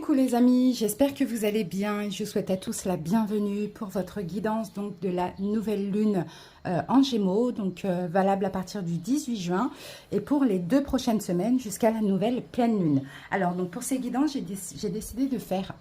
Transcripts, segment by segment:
Coucou les amis, j'espère que vous allez bien et je souhaite à tous la bienvenue pour votre guidance donc de la nouvelle lune en Gémeaux, donc valable à partir du 18 juin et pour les 2 prochaines semaines jusqu'à la nouvelle pleine lune. Alors donc pour ces guidances, j'ai décidé de faire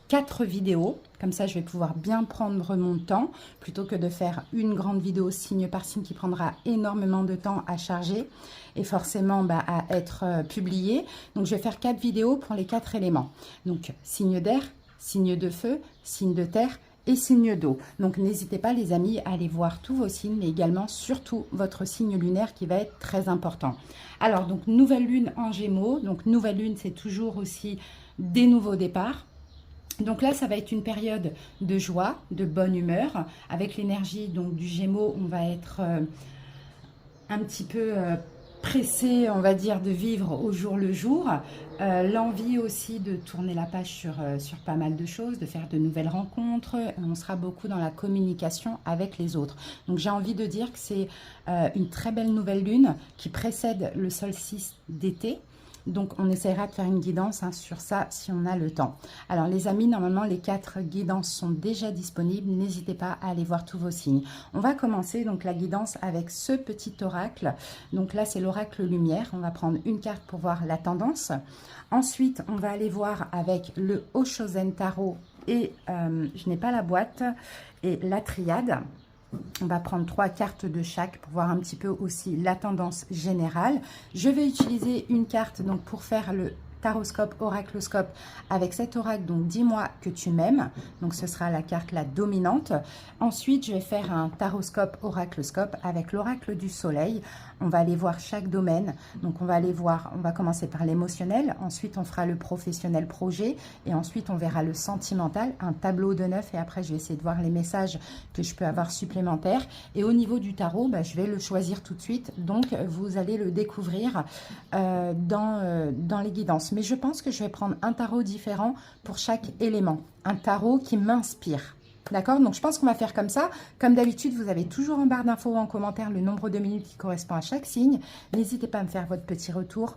4 vidéos, comme ça je vais pouvoir bien prendre mon temps plutôt que de faire une grande vidéo signe par signe qui prendra énormément de temps à charger et forcément à être publiée. Donc je vais faire 4 vidéos pour les 4 éléments. Donc signe d'air, signe de feu, signe de terre et signe d'eau. Donc n'hésitez pas les amis à aller voir tous vos signes, mais également surtout votre signe lunaire qui va être très important. Alors donc nouvelle lune en Gémeaux, donc nouvelle lune c'est toujours aussi des nouveaux départs. Donc là, ça va être une période de joie, de bonne humeur. Avec l'énergie donc du Gémeaux, on va être un petit peu pressé, on va dire, de vivre au jour le jour. L'envie aussi de tourner la page sur pas mal de choses, de faire de nouvelles rencontres. On sera beaucoup dans la communication avec les autres. Donc j'ai envie de dire que c'est une très belle nouvelle lune qui précède le solstice d'été. Donc, on essaiera de faire une guidance sur ça si on a le temps. Alors, les amis, normalement, les 4 guidances sont déjà disponibles. N'hésitez pas à aller voir tous vos signes. On va commencer donc la guidance avec ce petit oracle. Donc là, c'est l'oracle lumière. On va prendre une carte pour voir la tendance. Ensuite, on va aller voir avec le Oshozen Tarot et je n'ai pas la boîte et la triade. On va prendre 3 cartes de chaque pour voir un petit peu aussi la tendance générale. Je vais utiliser une carte donc pour faire le taroscope, oracloscope avec cet oracle, donc dis-moi que tu m'aimes. Donc ce sera la carte la dominante. Ensuite, je vais faire un taroscope, oracloscope avec l'oracle du soleil. On va aller voir chaque domaine. Donc on va aller voir, on va commencer par l'émotionnel. Ensuite, on fera le professionnel projet. Et ensuite, on verra le sentimental, un tableau de 9. Et après, je vais essayer de voir les messages que je peux avoir supplémentaires. Et au niveau du tarot, je vais le choisir tout de suite. Donc, vous allez le découvrir dans les guidances. Mais je pense que je vais prendre un tarot différent pour chaque élément. Un tarot qui m'inspire. D'accord? Donc, je pense qu'on va faire comme ça. Comme d'habitude, vous avez toujours en barre d'infos ou en commentaire le nombre de minutes qui correspond à chaque signe. N'hésitez pas à me faire votre petit retour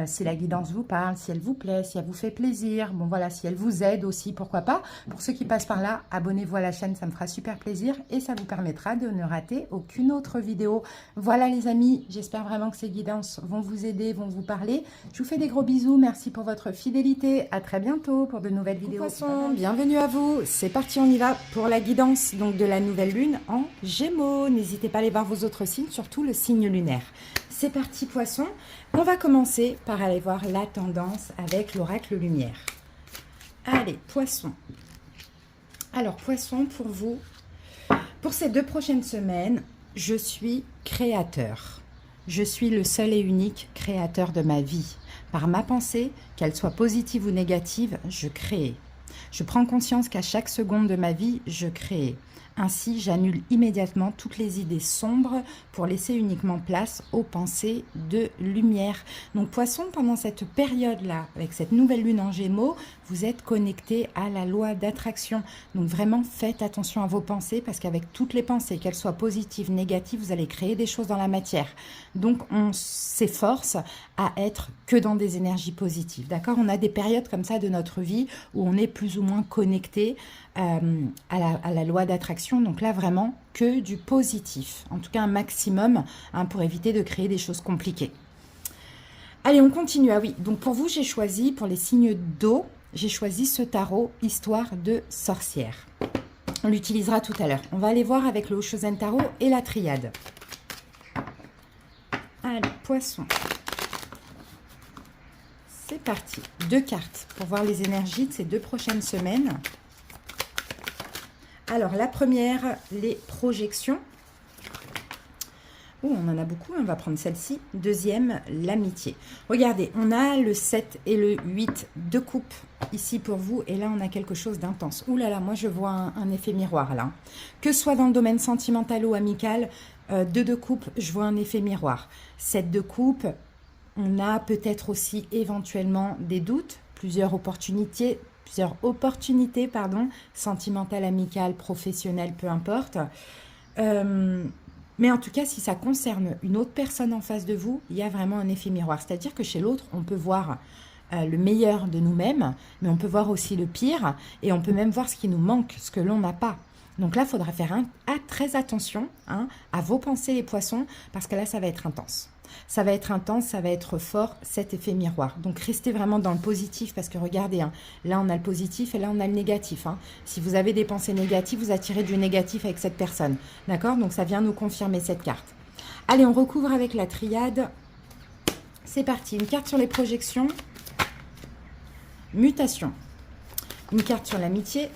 si la guidance vous parle, si elle vous plaît, si elle vous fait plaisir. Bon, voilà, si elle vous aide aussi, pourquoi pas. Pour ceux qui passent par là, abonnez-vous à la chaîne, ça me fera super plaisir et ça vous permettra de ne rater aucune autre vidéo. Voilà les amis, j'espère vraiment que ces guidances vont vous aider, vont vous parler. Je vous fais des gros bisous, merci pour votre fidélité. À très bientôt pour de nouvelles vidéos. Poissons, bienvenue à vous. C'est parti, on y va pour la guidance donc de la nouvelle lune en Gémeaux. N'hésitez pas à aller voir vos autres signes, surtout le signe lunaire. C'est parti Poisson. On va commencer par aller voir la tendance avec l'oracle lumière. Allez, Poisson. Alors, Poisson, pour vous, pour ces 2 prochaines semaines, je suis créateur. Je suis le seul et unique créateur de ma vie. Par ma pensée, qu'elle soit positive ou négative, je crée. Je prends conscience qu'à chaque seconde de ma vie, je crée. Ainsi, j'annule immédiatement toutes les idées sombres pour laisser uniquement place aux pensées de lumière. Donc, Poisson, pendant cette période-là, avec cette nouvelle lune en Gémeaux, vous êtes connecté à la loi d'attraction. Donc, vraiment, faites attention à vos pensées parce qu'avec toutes les pensées, qu'elles soient positives, négatives, vous allez créer des choses dans la matière. Donc, on s'efforce à être que dans des énergies positives. D'accord? On a des périodes comme ça de notre vie où on est plus ou moins connecté à la loi d'attraction. Donc là, vraiment, que du positif. En tout cas, un maximum pour éviter de créer des choses compliquées. Allez, on continue. Ah oui, donc pour vous, j'ai choisi, pour les signes d'eau, j'ai choisi ce tarot, histoire de sorcière. On l'utilisera tout à l'heure. On va aller voir avec le Oshozen Tarot et la triade. Allez, Poisson. C'est parti. 2 cartes pour voir les énergies de ces 2 prochaines semaines. Alors, la première, les projections. Oh, on en a beaucoup, on va prendre celle-ci. Deuxième, l'amitié. Regardez, on a le 7 et le 8 de coupe ici pour vous. Et là, on a quelque chose d'intense. Ouh là là, moi, je vois un effet miroir là. Que ce soit dans le domaine sentimental ou amical, 2 de coupe, je vois un effet miroir. 7 de coupe, on a peut-être aussi éventuellement des doutes, plusieurs opportunités, sentimentales, amicales, professionnelles, peu importe. Mais en tout cas, si ça concerne une autre personne en face de vous, il y a vraiment un effet miroir. C'est-à-dire que chez l'autre, on peut voir le meilleur de nous-mêmes, mais on peut voir aussi le pire, et on peut même voir ce qui nous manque, ce que l'on n'a pas. Donc là, il faudra faire très attention hein, à vos pensées, les poissons, parce que là, ça va être intense. Ça va être intense, ça va être fort, cet effet miroir. Donc, restez vraiment dans le positif, parce que regardez, hein, là, on a le positif et là, on a le négatif. Hein. Si vous avez des pensées négatives, vous attirez du négatif avec cette personne. D'accord? Donc, ça vient nous confirmer cette carte. Allez, on recouvre avec la triade. C'est parti. Une carte sur les projections. Mutation. Une carte sur l'amitié.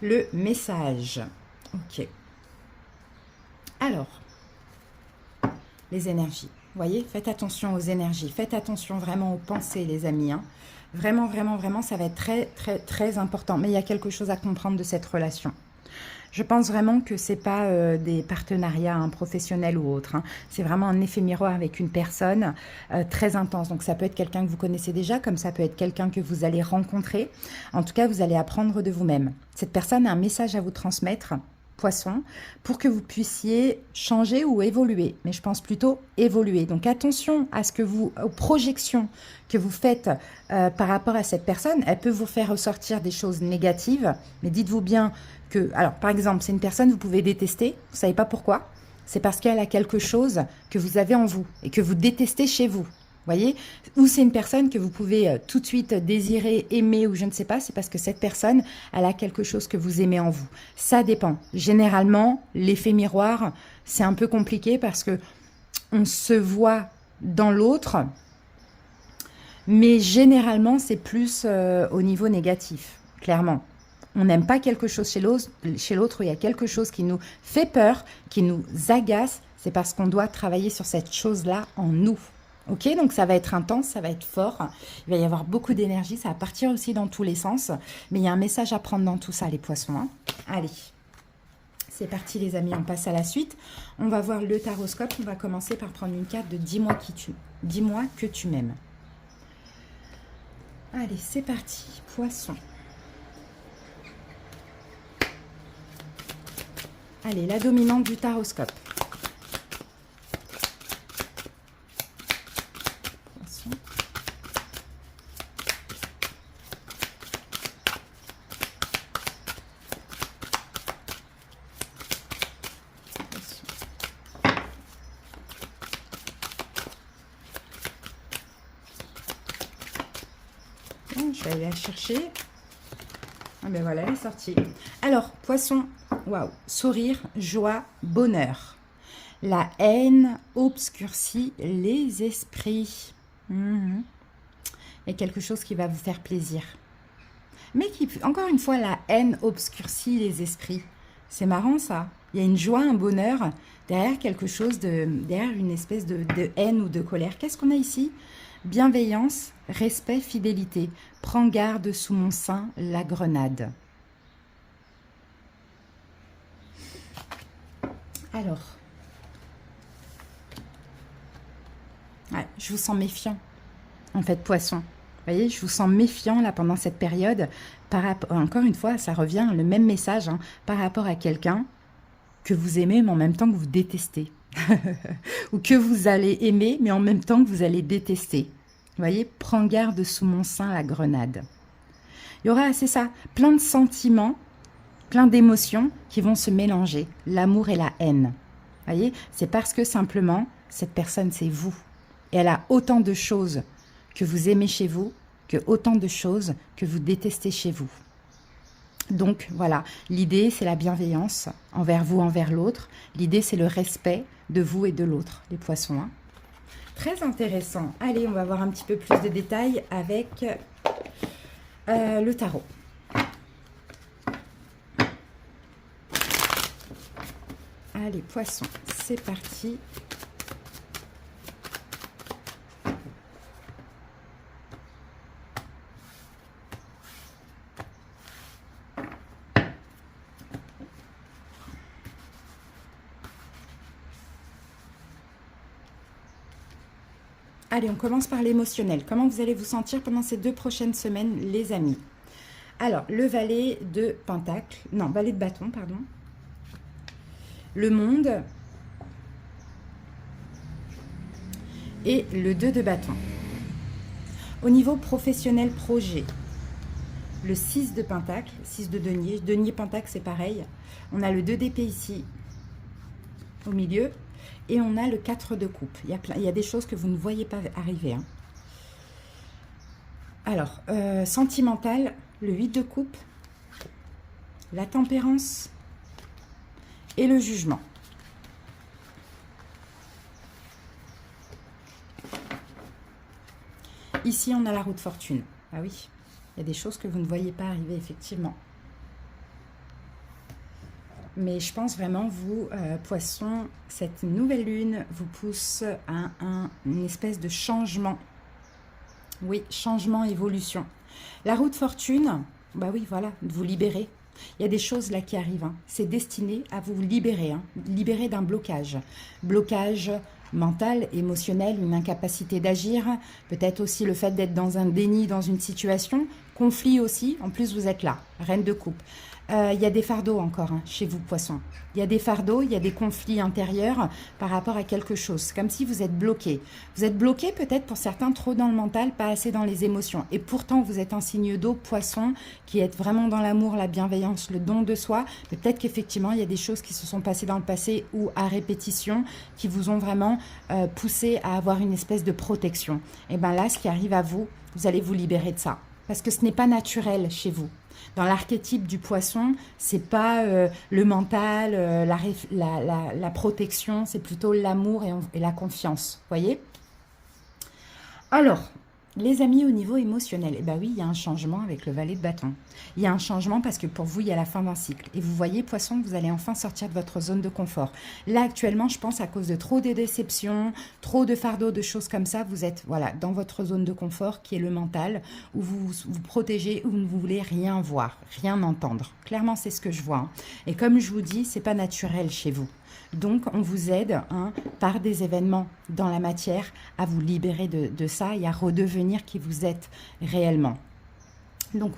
Le message. Ok. Alors, les énergies. Vous voyez, faites attention aux énergies. Faites attention vraiment aux pensées, les amis. Hein. Vraiment, vraiment, vraiment, ça va être très, très, très important. Mais il y a quelque chose à comprendre de cette relation. Je pense vraiment que ce n'est pas des partenariats hein, professionnels ou autres. Hein. C'est vraiment un effet miroir avec une personne très intense. Donc, ça peut être quelqu'un que vous connaissez déjà, comme ça peut être quelqu'un que vous allez rencontrer. En tout cas, vous allez apprendre de vous-même. Cette personne a un message à vous transmettre, Poisson, pour que vous puissiez changer ou évoluer. Mais je pense plutôt évoluer. Donc, attention à ce que aux projections que vous faites par rapport à cette personne. Elle peut vous faire ressortir des choses négatives, mais dites-vous bien que, alors, par exemple, c'est une personne que vous pouvez détester, vous ne savez pas pourquoi. C'est parce qu'elle a quelque chose que vous avez en vous et que vous détestez chez vous. Voyez, ou c'est une personne que vous pouvez tout de suite désirer, aimer ou je ne sais pas, c'est parce que cette personne, elle a quelque chose que vous aimez en vous. Ça dépend. Généralement, l'effet miroir, c'est un peu compliqué parce que on se voit dans l'autre, mais généralement, c'est plus au niveau négatif, clairement. On n'aime pas quelque chose chez l'autre, il y a quelque chose qui nous fait peur, qui nous agace, c'est parce qu'on doit travailler sur cette chose-là en nous. Ok, donc ça va être intense, ça va être fort, il va y avoir beaucoup d'énergie, ça va partir aussi dans tous les sens, mais il y a un message à prendre dans tout ça, les poissons. Hein. Allez, c'est parti les amis, on passe à la suite. On va voir le taroscope, on va commencer par prendre une carte de dis-moi que tu m'aimes. Allez, c'est parti, poisson. Allez, la dominante du taroscope. Poisson. Bon, je vais aller la chercher. Ah ben voilà, elle est sortie. Alors, poisson, waouh, sourire, joie, bonheur. La haine obscurcit les esprits. Il y a quelque chose qui va vous faire plaisir. Mais qui, encore une fois, la haine obscurcit les esprits. C'est marrant ça. Il y a une joie, un bonheur derrière quelque chose, derrière une espèce de haine ou de colère. Qu'est-ce qu'on a ici ? Bienveillance, respect, fidélité. Prends garde sous mon sein, la grenade. Alors, ouais, je vous sens méfiant, en fait, poisson. Vous voyez, je vous sens méfiant là pendant cette période. Encore une fois, ça revient, le même message, hein, par rapport à quelqu'un que vous aimez, mais en même temps que vous détestez. Ou que vous allez aimer, mais en même temps que vous allez détester. Vous voyez, prends garde sous mon sein la grenade. Il y aura, c'est ça, plein de sentiments, plein d'émotions qui vont se mélanger, l'amour et la haine. Vous voyez, c'est parce que simplement, cette personne, c'est vous. Et elle a autant de choses que vous aimez chez vous, que autant de choses que vous détestez chez vous. Donc, voilà, l'idée, c'est la bienveillance envers vous, envers l'autre. L'idée, c'est le respect de vous et de l'autre, les poissons. Hein. Très intéressant. Allez, on va voir un petit peu plus de détails avec le tarot. Allez, poissons, c'est parti. Allez, on commence par l'émotionnel. Comment vous allez vous sentir pendant ces 2 prochaines semaines, les amis? Alors, le valet de pentacle, non, valet de bâton, pardon. le monde et le 2 de bâton. Au niveau professionnel projet, le 6 de pentacle, 6 de denier, denier pentacle c'est pareil. On a le 2 d'épée ici, au milieu, et on a le 4 de coupe. Il y a des choses que vous ne voyez pas arriver. Hein. Alors, sentimental, le 8 de coupe, la tempérance et le jugement. Ici, on a la roue de fortune. Ah oui, il y a des choses que vous ne voyez pas arriver, effectivement. Mais je pense vraiment, vous, poissons, cette nouvelle lune vous pousse à une espèce de changement. Oui, changement, évolution. La roue de fortune, bah oui, voilà, vous libérer. Il y a des choses là qui arrivent. Hein. C'est destiné à vous libérer, hein, libérer d'un blocage. Blocage mental, émotionnel, une incapacité d'agir. Peut-être aussi le fait d'être dans un déni dans une situation. Conflit aussi. En plus, vous êtes là, reine de coupe. Il y a des fardeaux encore hein, chez vous, poissons. Il y a des fardeaux, il y a des conflits intérieurs par rapport à quelque chose. C'est comme si vous êtes bloqué. Vous êtes bloqué peut-être pour certains trop dans le mental, pas assez dans les émotions. Et pourtant, vous êtes un signe d'eau, poisson, qui est vraiment dans l'amour, la bienveillance, le don de soi. Mais peut-être qu'effectivement, il y a des choses qui se sont passées dans le passé ou à répétition qui vous ont vraiment poussé à avoir une espèce de protection. Et bien là, ce qui arrive à vous, vous allez vous libérer de ça. Parce que ce n'est pas naturel chez vous. Dans l'archétype du poisson, c'est pas le mental, la protection, c'est plutôt l'amour et la confiance. Voyez? Alors, les amis, au niveau émotionnel, eh ben oui, il y a un changement avec le valet de bâton. Il y a un changement parce que pour vous, il y a la fin d'un cycle. Et vous voyez, poisson, vous allez enfin sortir de votre zone de confort. Là, actuellement, je pense à cause de trop de déceptions, trop de fardeaux, de choses comme ça, vous êtes voilà dans votre zone de confort qui est le mental, où vous vous protégez, où vous ne voulez rien voir, rien entendre. Clairement, c'est ce que je vois. Hein. Et comme je vous dis, c'est pas naturel chez vous. Donc, on vous aide hein, par des événements dans la matière à vous libérer de ça et à redevenir qui vous êtes réellement. Donc,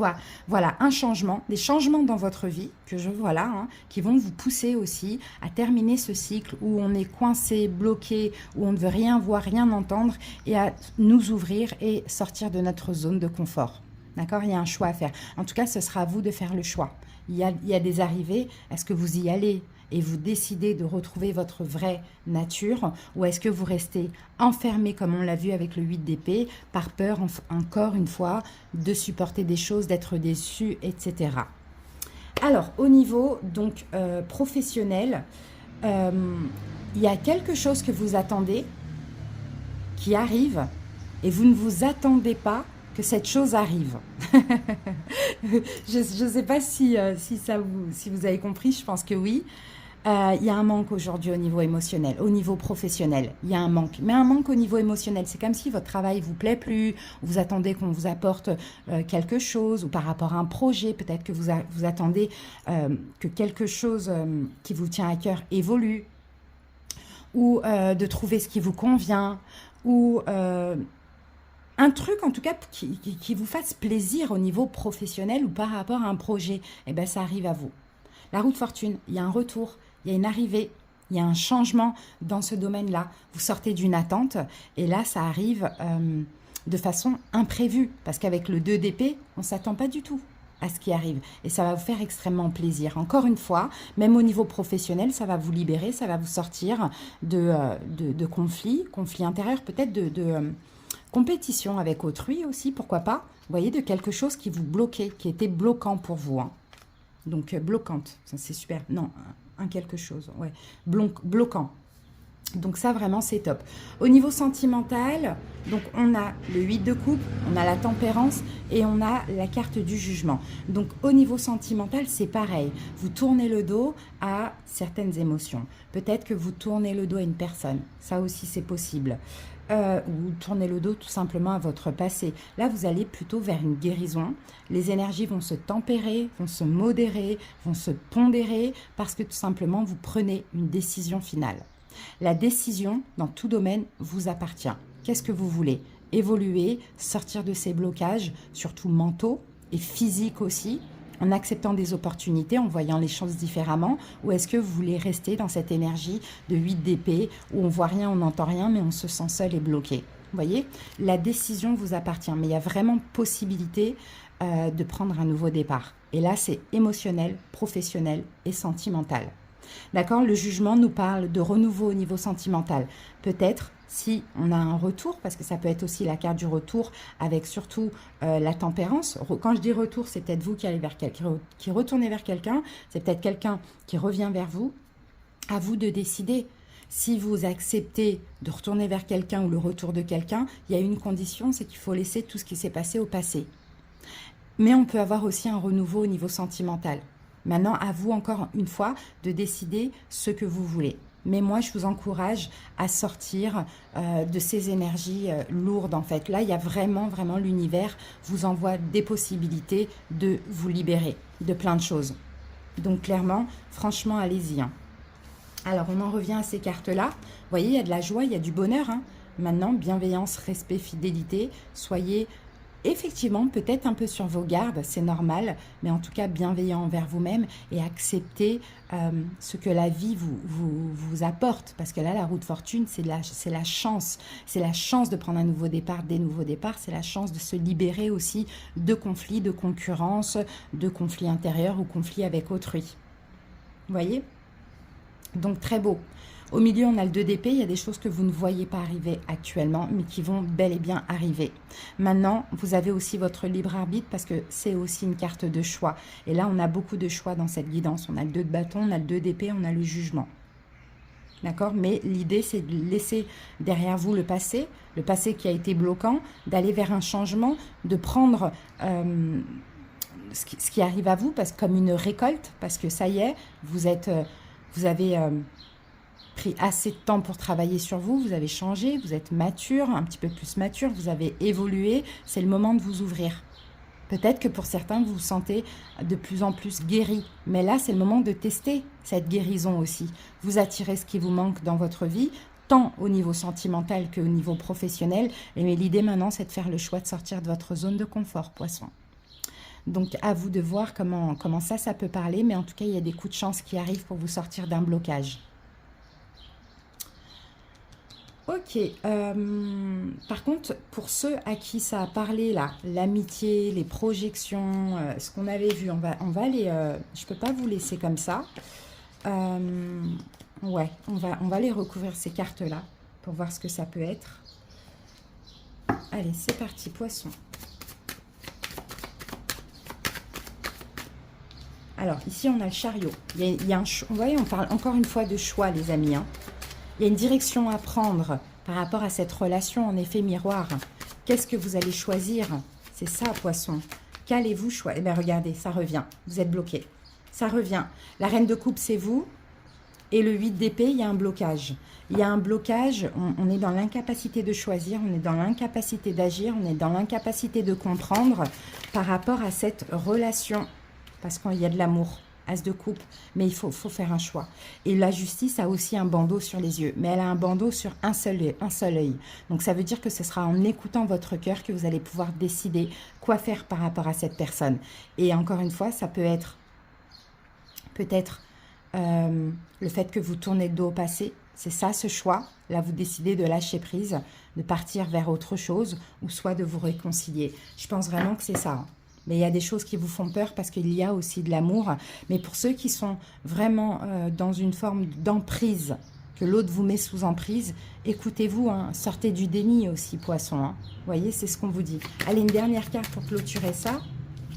voilà, un changement, des changements dans votre vie que je vois là, hein, qui vont vous pousser aussi à terminer ce cycle où on est coincé, bloqué, où on ne veut rien voir, rien entendre et à nous ouvrir et sortir de notre zone de confort. D'accord? Il y a un choix à faire. En tout cas, ce sera à vous de faire le choix. Il y a des arrivées. Est-ce que vous y allez et vous décidez de retrouver votre vraie nature ou est-ce que vous restez enfermé, comme on l'a vu avec le 8 d'épée, par peur, encore une fois, de supporter des choses, d'être déçu, etc. Alors, au niveau donc professionnel, il y a quelque chose que vous attendez qui arrive et vous ne vous attendez pas que cette chose arrive. Je ne sais pas si vous avez compris, je pense que oui. Il y a un manque aujourd'hui au niveau émotionnel, au niveau professionnel, il y a un manque. Mais un manque au niveau émotionnel, c'est comme si votre travail ne vous plaît plus, vous attendez qu'on vous apporte quelque chose, ou par rapport à un projet, peut-être que vous attendez que quelque chose qui vous tient à cœur évolue, ou de trouver ce qui vous convient, ou un truc en tout cas qui vous fasse plaisir au niveau professionnel ou par rapport à un projet. Eh bien, ça arrive à vous. La roue de fortune, il y a un retour, il y a une arrivée, il y a un changement dans ce domaine-là. Vous sortez d'une attente et là, ça arrive de façon imprévue parce qu'avec le 2 d'épée, on ne s'attend pas du tout à ce qui arrive et ça va vous faire extrêmement plaisir. Encore une fois, même au niveau professionnel, ça va vous libérer, ça va vous sortir de conflits intérieurs, peut-être de compétition avec autrui aussi, pourquoi pas. Vous voyez, de quelque chose qui vous bloquait, qui était bloquant pour vous. Hein. Donc, bloquante, ça c'est super. Non, un quelque chose, ouais. Bloquant. Donc ça, vraiment, c'est top. Au niveau sentimental, donc on a le 8 de coupe, on a la tempérance et on a la carte du jugement. Donc au niveau sentimental, c'est pareil. Vous tournez le dos à certaines émotions. Peut-être que vous tournez le dos à une personne. Ça aussi, c'est possible. Ou tournez le dos tout simplement à votre passé. Là, vous allez plutôt vers une guérison. Les énergies vont se tempérer, vont se modérer, vont se pondérer parce que tout simplement, vous prenez une décision finale. La décision, dans tout domaine, vous appartient. Qu'est-ce que vous voulez? Évoluer, sortir de ces blocages, surtout mentaux et physiques aussi, en acceptant des opportunités, en voyant les choses différemment, ou est-ce que vous voulez rester dans cette énergie de 8 d'épée où on voit rien, on n'entend rien, mais on se sent seul et bloqué? Vous voyez, la décision vous appartient, mais il y a vraiment possibilité de prendre un nouveau départ. Et là, c'est émotionnel, professionnel et sentimental. D'accord? Le jugement nous parle de renouveau au niveau sentimental. Peut-être si on a un retour, parce que ça peut être aussi la carte du retour avec surtout la tempérance. Quand je dis retour, c'est peut-être vous qui allez vers quelqu'un, qui retournez vers quelqu'un, c'est peut-être quelqu'un qui revient vers vous. À vous de décider. Si vous acceptez de retourner vers quelqu'un ou le retour de quelqu'un, il y a une condition, c'est qu'il faut laisser tout ce qui s'est passé au passé. Mais on peut avoir aussi un renouveau au niveau sentimental. Maintenant, à vous encore une fois de décider ce que vous voulez. Mais moi, je vous encourage à sortir de ces énergies lourdes en fait. Là, il y a vraiment l'univers vous envoie des possibilités de vous libérer de plein de choses. Donc clairement, franchement, allez-y. Hein. Alors, on en revient à ces cartes-là. Vous voyez, il y a de la joie, il y a du bonheur. Hein. Maintenant, bienveillance, respect, fidélité. Soyez effectivement peut-être un peu sur vos gardes, c'est normal, mais en tout cas bienveillant envers vous-même et acceptez ce que la vie vous apporte. Parce que là, la roue de fortune, c'est la chance. C'est la chance de prendre un nouveau départ, des nouveaux départs. C'est la chance de se libérer aussi de conflits, de concurrence, de conflits intérieurs ou conflits avec autrui. Vous voyez ? Donc très beau. Au milieu, on a le 2 d'épée. Il y a des choses que vous ne voyez pas arriver actuellement, mais qui vont bel et bien arriver. Maintenant, vous avez aussi votre libre arbitre parce que c'est aussi une carte de choix. Et là, on a beaucoup de choix dans cette guidance. On a le 2 de bâton, on a le 2 d'épée, on a le jugement. D'accord? Mais l'idée, c'est de laisser derrière vous le passé qui a été bloquant, d'aller vers un changement, de prendre ce qui arrive à vous parce que comme une récolte, parce que ça y est, vous avez pris assez de temps pour travailler sur vous, vous avez changé, vous êtes mature, un petit peu plus mature, vous avez évolué, c'est le moment de vous ouvrir. Peut-être que pour certains, vous vous sentez de plus en plus guéri, mais là, c'est le moment de tester cette guérison aussi. Vous attirez ce qui vous manque dans votre vie, tant au niveau sentimental qu'au niveau professionnel, mais l'idée maintenant, c'est de faire le choix de sortir de votre zone de confort, poisson. Donc, à vous de voir comment ça peut parler, mais en tout cas, il y a des coups de chance qui arrivent pour vous sortir d'un blocage. Ok, par contre, pour ceux à qui ça a parlé là, l'amitié, les projections, ce qu'on avait vu, on va aller, je ne peux pas vous laisser comme ça. Ouais, on va aller recouvrir ces cartes-là pour voir ce que ça peut être. Allez, c'est parti, poisson. Alors, ici, on a le chariot. Il y a vous voyez, on parle encore une fois de choix, les amis, hein. Il y a une direction à prendre par rapport à cette relation en effet miroir. Qu'est-ce que vous allez choisir? C'est ça, poisson. Qu'allez-vous choisir? Eh bien, regardez, ça revient. Vous êtes bloqué. Ça revient. La reine de coupe, c'est vous. Et le 8 d'épée, il y a un blocage. Il y a un blocage, on est dans l'incapacité de choisir, on est dans l'incapacité d'agir, on est dans l'incapacité de comprendre par rapport à cette relation. Parce qu'il y a de l'amour. As de coupe, mais il faut faire un choix. Et la justice a aussi un bandeau sur les yeux, mais elle a un bandeau sur un seul œil. Donc ça veut dire que ce sera en écoutant votre cœur que vous allez pouvoir décider quoi faire par rapport à cette personne. Et encore une fois, ça peut être peut-être le fait que vous tournez le dos au passé. C'est ça ce choix. Là, vous décidez de lâcher prise, de partir vers autre chose, ou soit de vous réconcilier. Je pense vraiment que c'est ça. Mais il y a des choses qui vous font peur parce qu'il y a aussi de l'amour. Mais pour ceux qui sont vraiment dans une forme d'emprise, que l'autre vous met sous emprise, écoutez-vous, hein, sortez du déni aussi, poisson. Hein. Vous voyez, c'est ce qu'on vous dit. Allez, une dernière carte pour clôturer ça.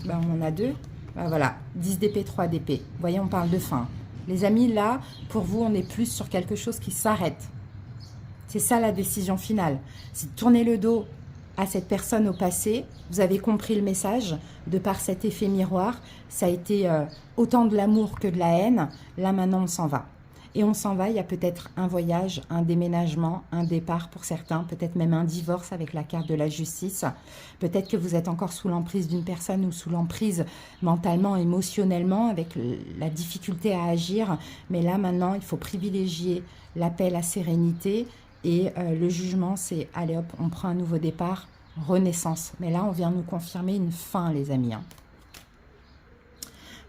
Ben, on en a 2. Ben, voilà, 10 d'épée, 3 d'épée. Vous voyez, on parle de fin. Les amis, là, pour vous, on est plus sur quelque chose qui s'arrête. C'est ça la décision finale. C'est de tourner le dos à cette personne au passé, vous avez compris le message, de par cet effet miroir, ça a été autant de l'amour que de la haine, là maintenant on s'en va. Et on s'en va, il y a peut-être un voyage, un déménagement, un départ pour certains, peut-être même un divorce avec la carte de la justice, peut-être que vous êtes encore sous l'emprise d'une personne ou sous l'emprise mentalement, émotionnellement, avec la difficulté à agir, mais là maintenant il faut privilégier la paix, la sérénité. Et le jugement, c'est, allez hop, on prend un nouveau départ, renaissance. Mais là, on vient nous confirmer une fin, les amis. Hein.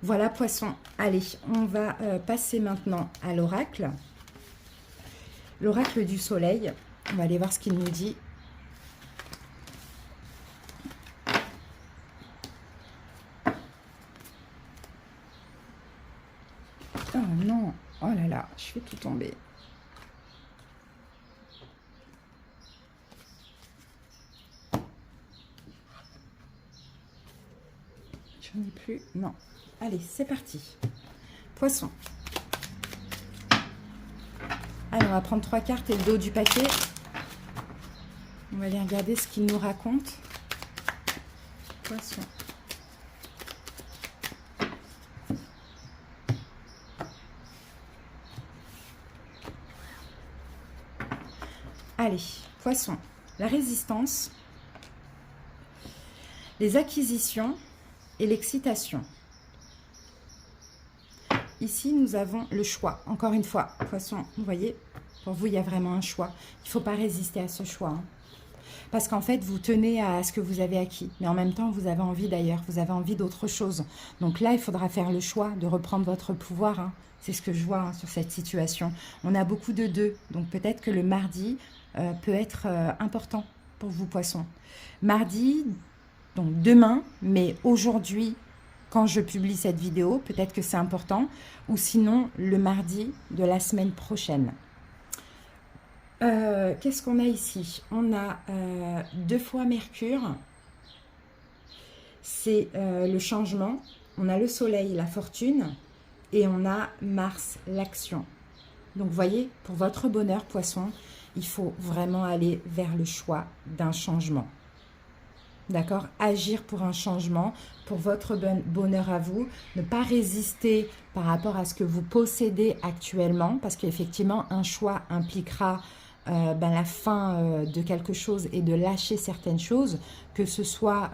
Voilà, Poisson. Allez, on va passer maintenant à l'oracle. L'oracle du soleil. On va aller voir ce qu'il nous dit. Oh non, oh là là, je fais tout tomber. J'en ai plus, non. Allez, c'est parti. Poisson. Allez, on va prendre 3 cartes et le dos du paquet. On va aller regarder ce qu'il nous raconte. Poisson. Allez, Poisson. La résistance, les acquisitions et l'excitation. Ici, nous avons le choix. Encore une fois, Poisson, vous voyez, pour vous, il y a vraiment un choix. Il ne faut pas résister à ce choix. Hein. Parce qu'en fait, vous tenez à ce que vous avez acquis. Mais en même temps, vous avez envie d'ailleurs. Vous avez envie d'autre chose. Donc là, il faudra faire le choix de reprendre votre pouvoir. Hein. C'est ce que je vois hein, sur cette situation. On a beaucoup de 2. Donc peut-être que le mardi peut être important pour vous, Poisson. Mardi, donc demain, mais aujourd'hui, quand je publie cette vidéo, peut-être que c'est important, ou sinon le mardi de la semaine prochaine. Qu'est-ce qu'on a ici? On a 2 fois Mercure, c'est le changement, on a le soleil, la fortune, et on a Mars, l'action. Donc vous voyez, pour votre bonheur, Poisson, il faut vraiment aller vers le choix d'un changement. D'accord? Agir pour un changement, pour votre bonheur à vous. Ne pas résister par rapport à ce que vous possédez actuellement. Parce qu'effectivement, un choix impliquera la fin de quelque chose et de lâcher certaines choses. Que ce soit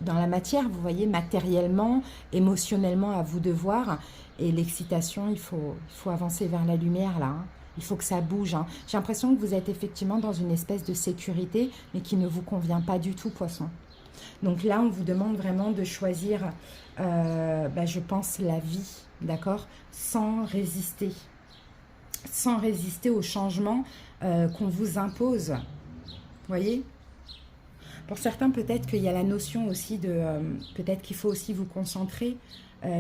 dans la matière, vous voyez, matériellement, émotionnellement, à vous de voir. Et l'excitation, il faut avancer vers la lumière là. Hein. Il faut que ça bouge. Hein. J'ai l'impression que vous êtes effectivement dans une espèce de sécurité, mais qui ne vous convient pas du tout, Poisson. Donc là, on vous demande vraiment de choisir, je pense, la vie, d'accord, sans résister au changement qu'on vous impose. Vous voyez? Pour certains, peut-être qu'il y a la notion aussi de... peut-être qu'il faut aussi vous concentrer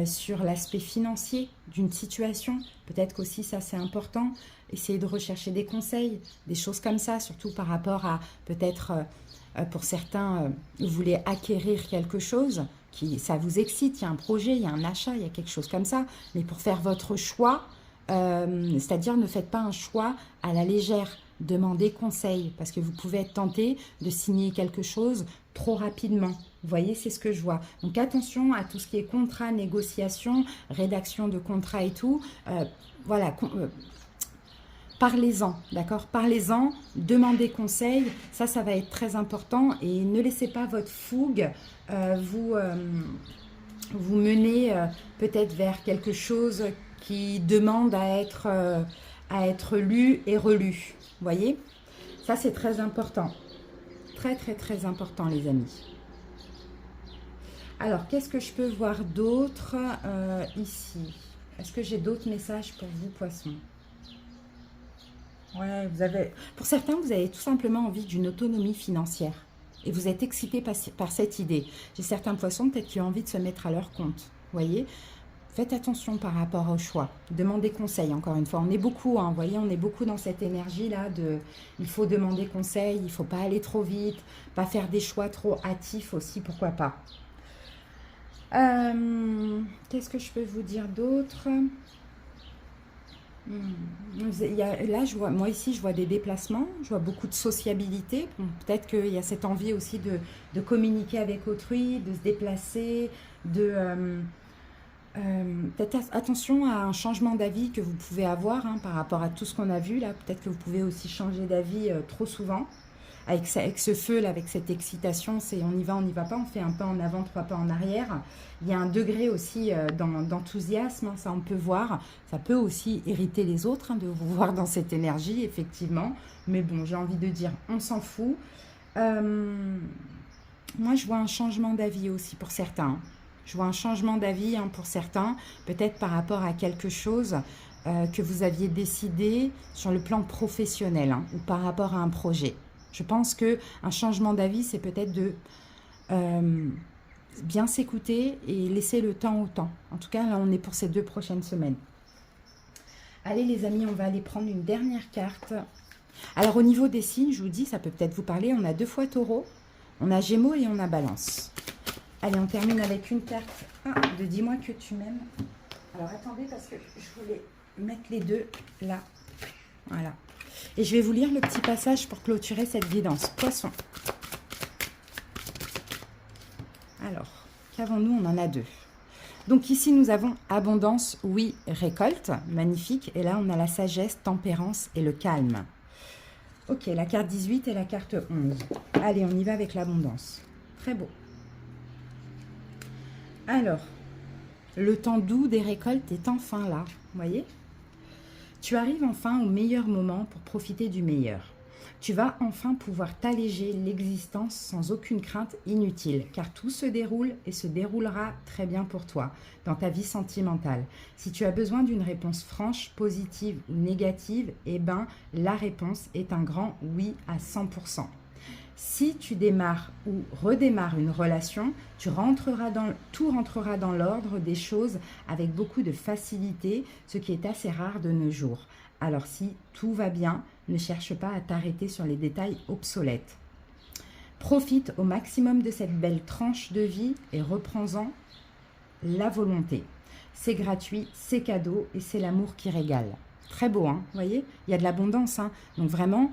sur l'aspect financier d'une situation. Peut-être qu'aussi ça c'est important. Essayez de rechercher des conseils, des choses comme ça, surtout par rapport à peut-être pour certains, vous voulez acquérir quelque chose, ça vous excite, il y a un projet, il y a un achat, il y a quelque chose comme ça. Mais pour faire votre choix, c'est-à-dire ne faites pas un choix à la légère. Demandez conseil parce que vous pouvez être tenté de signer quelque chose trop rapidement. Vous voyez, c'est ce que je vois. Donc attention à tout ce qui est contrat, négociation, rédaction de contrat et tout. Voilà, parlez-en, d'accord? Parlez-en, demandez conseil. Ça va être très important et ne laissez pas votre fougue vous mener peut-être vers quelque chose qui demande à être lu et relu. Vous voyez? Ça, c'est très important. Très, très, très important, les amis. Alors, qu'est-ce que je peux voir d'autre ici? Est-ce que j'ai d'autres messages pour vous, Poissons? Ouais, pour certains, vous avez tout simplement envie d'une autonomie financière. Et vous êtes excité par cette idée. J'ai certains Poissons, peut-être, qui ont envie de se mettre à leur compte. Vous voyez? Faites attention par rapport au choix. Demandez conseil, encore une fois. On est beaucoup, hein, vous voyez, on est beaucoup dans cette énergie-là de... Il faut demander conseil, il ne faut pas aller trop vite, pas faire des choix trop hâtifs aussi, pourquoi pas. Qu'est-ce que je peux vous dire d'autre? Là, moi ici, je vois des déplacements, je vois beaucoup de sociabilité. Bon, peut-être qu'il y a cette envie aussi de communiquer avec autrui, de se déplacer, peut-être attention à un changement d'avis que vous pouvez avoir par rapport à tout ce qu'on a vu là. Peut-être que vous pouvez aussi changer d'avis trop souvent. Avec ce feu là, avec cette excitation, c'est on y va pas, on fait un pas en avant, 3 pas en arrière. Il y a un degré aussi d'enthousiasme, ça on peut voir. Ça peut aussi irriter les autres de vous voir dans cette énergie, effectivement. Mais bon, j'ai envie de dire, on s'en fout. Moi, je vois un changement d'avis aussi pour certains. Je vois un changement d'avis hein, pour certains, peut-être par rapport à quelque chose que vous aviez décidé sur le plan professionnel hein, ou par rapport à un projet. Je pense qu'un changement d'avis, c'est peut-être de bien s'écouter et laisser le temps au temps. En tout cas, là, on est pour ces 2 prochaines semaines. Allez les amis, on va aller prendre une dernière carte. Alors au niveau des signes, je vous dis, ça peut peut-être vous parler, on a 2 fois Taureau, on a Gémeaux et on a Balance. Allez, on termine avec une carte de Dis-moi que tu m'aimes. Alors attendez, parce que je voulais mettre les deux là. Voilà. Et je vais vous lire le petit passage pour clôturer cette guidance. Poisson. Alors, qu'avons-nous? On en a 2. Donc ici, nous avons abondance, oui, récolte, magnifique. Et là, on a la sagesse, tempérance et le calme. Ok, la carte 18 et la carte 11. Allez, on y va avec l'abondance. Très beau. Alors, le temps doux des récoltes est enfin là, vous voyez? Tu arrives enfin au meilleur moment pour profiter du meilleur. Tu vas enfin pouvoir t'alléger l'existence sans aucune crainte inutile, car tout se déroule et se déroulera très bien pour toi, dans ta vie sentimentale. Si tu as besoin d'une réponse franche, positive ou négative, eh ben, la réponse est un grand oui à 100%. Si tu démarres ou redémarres une relation, tout rentrera dans l'ordre des choses avec beaucoup de facilité, ce qui est assez rare de nos jours. Alors si tout va bien, ne cherche pas à t'arrêter sur les détails obsolètes. Profite au maximum de cette belle tranche de vie et reprends-en la volonté. C'est gratuit, c'est cadeau et c'est l'amour qui régale. Très beau, hein, vous voyez? Il y a de l'abondance, hein. Donc vraiment,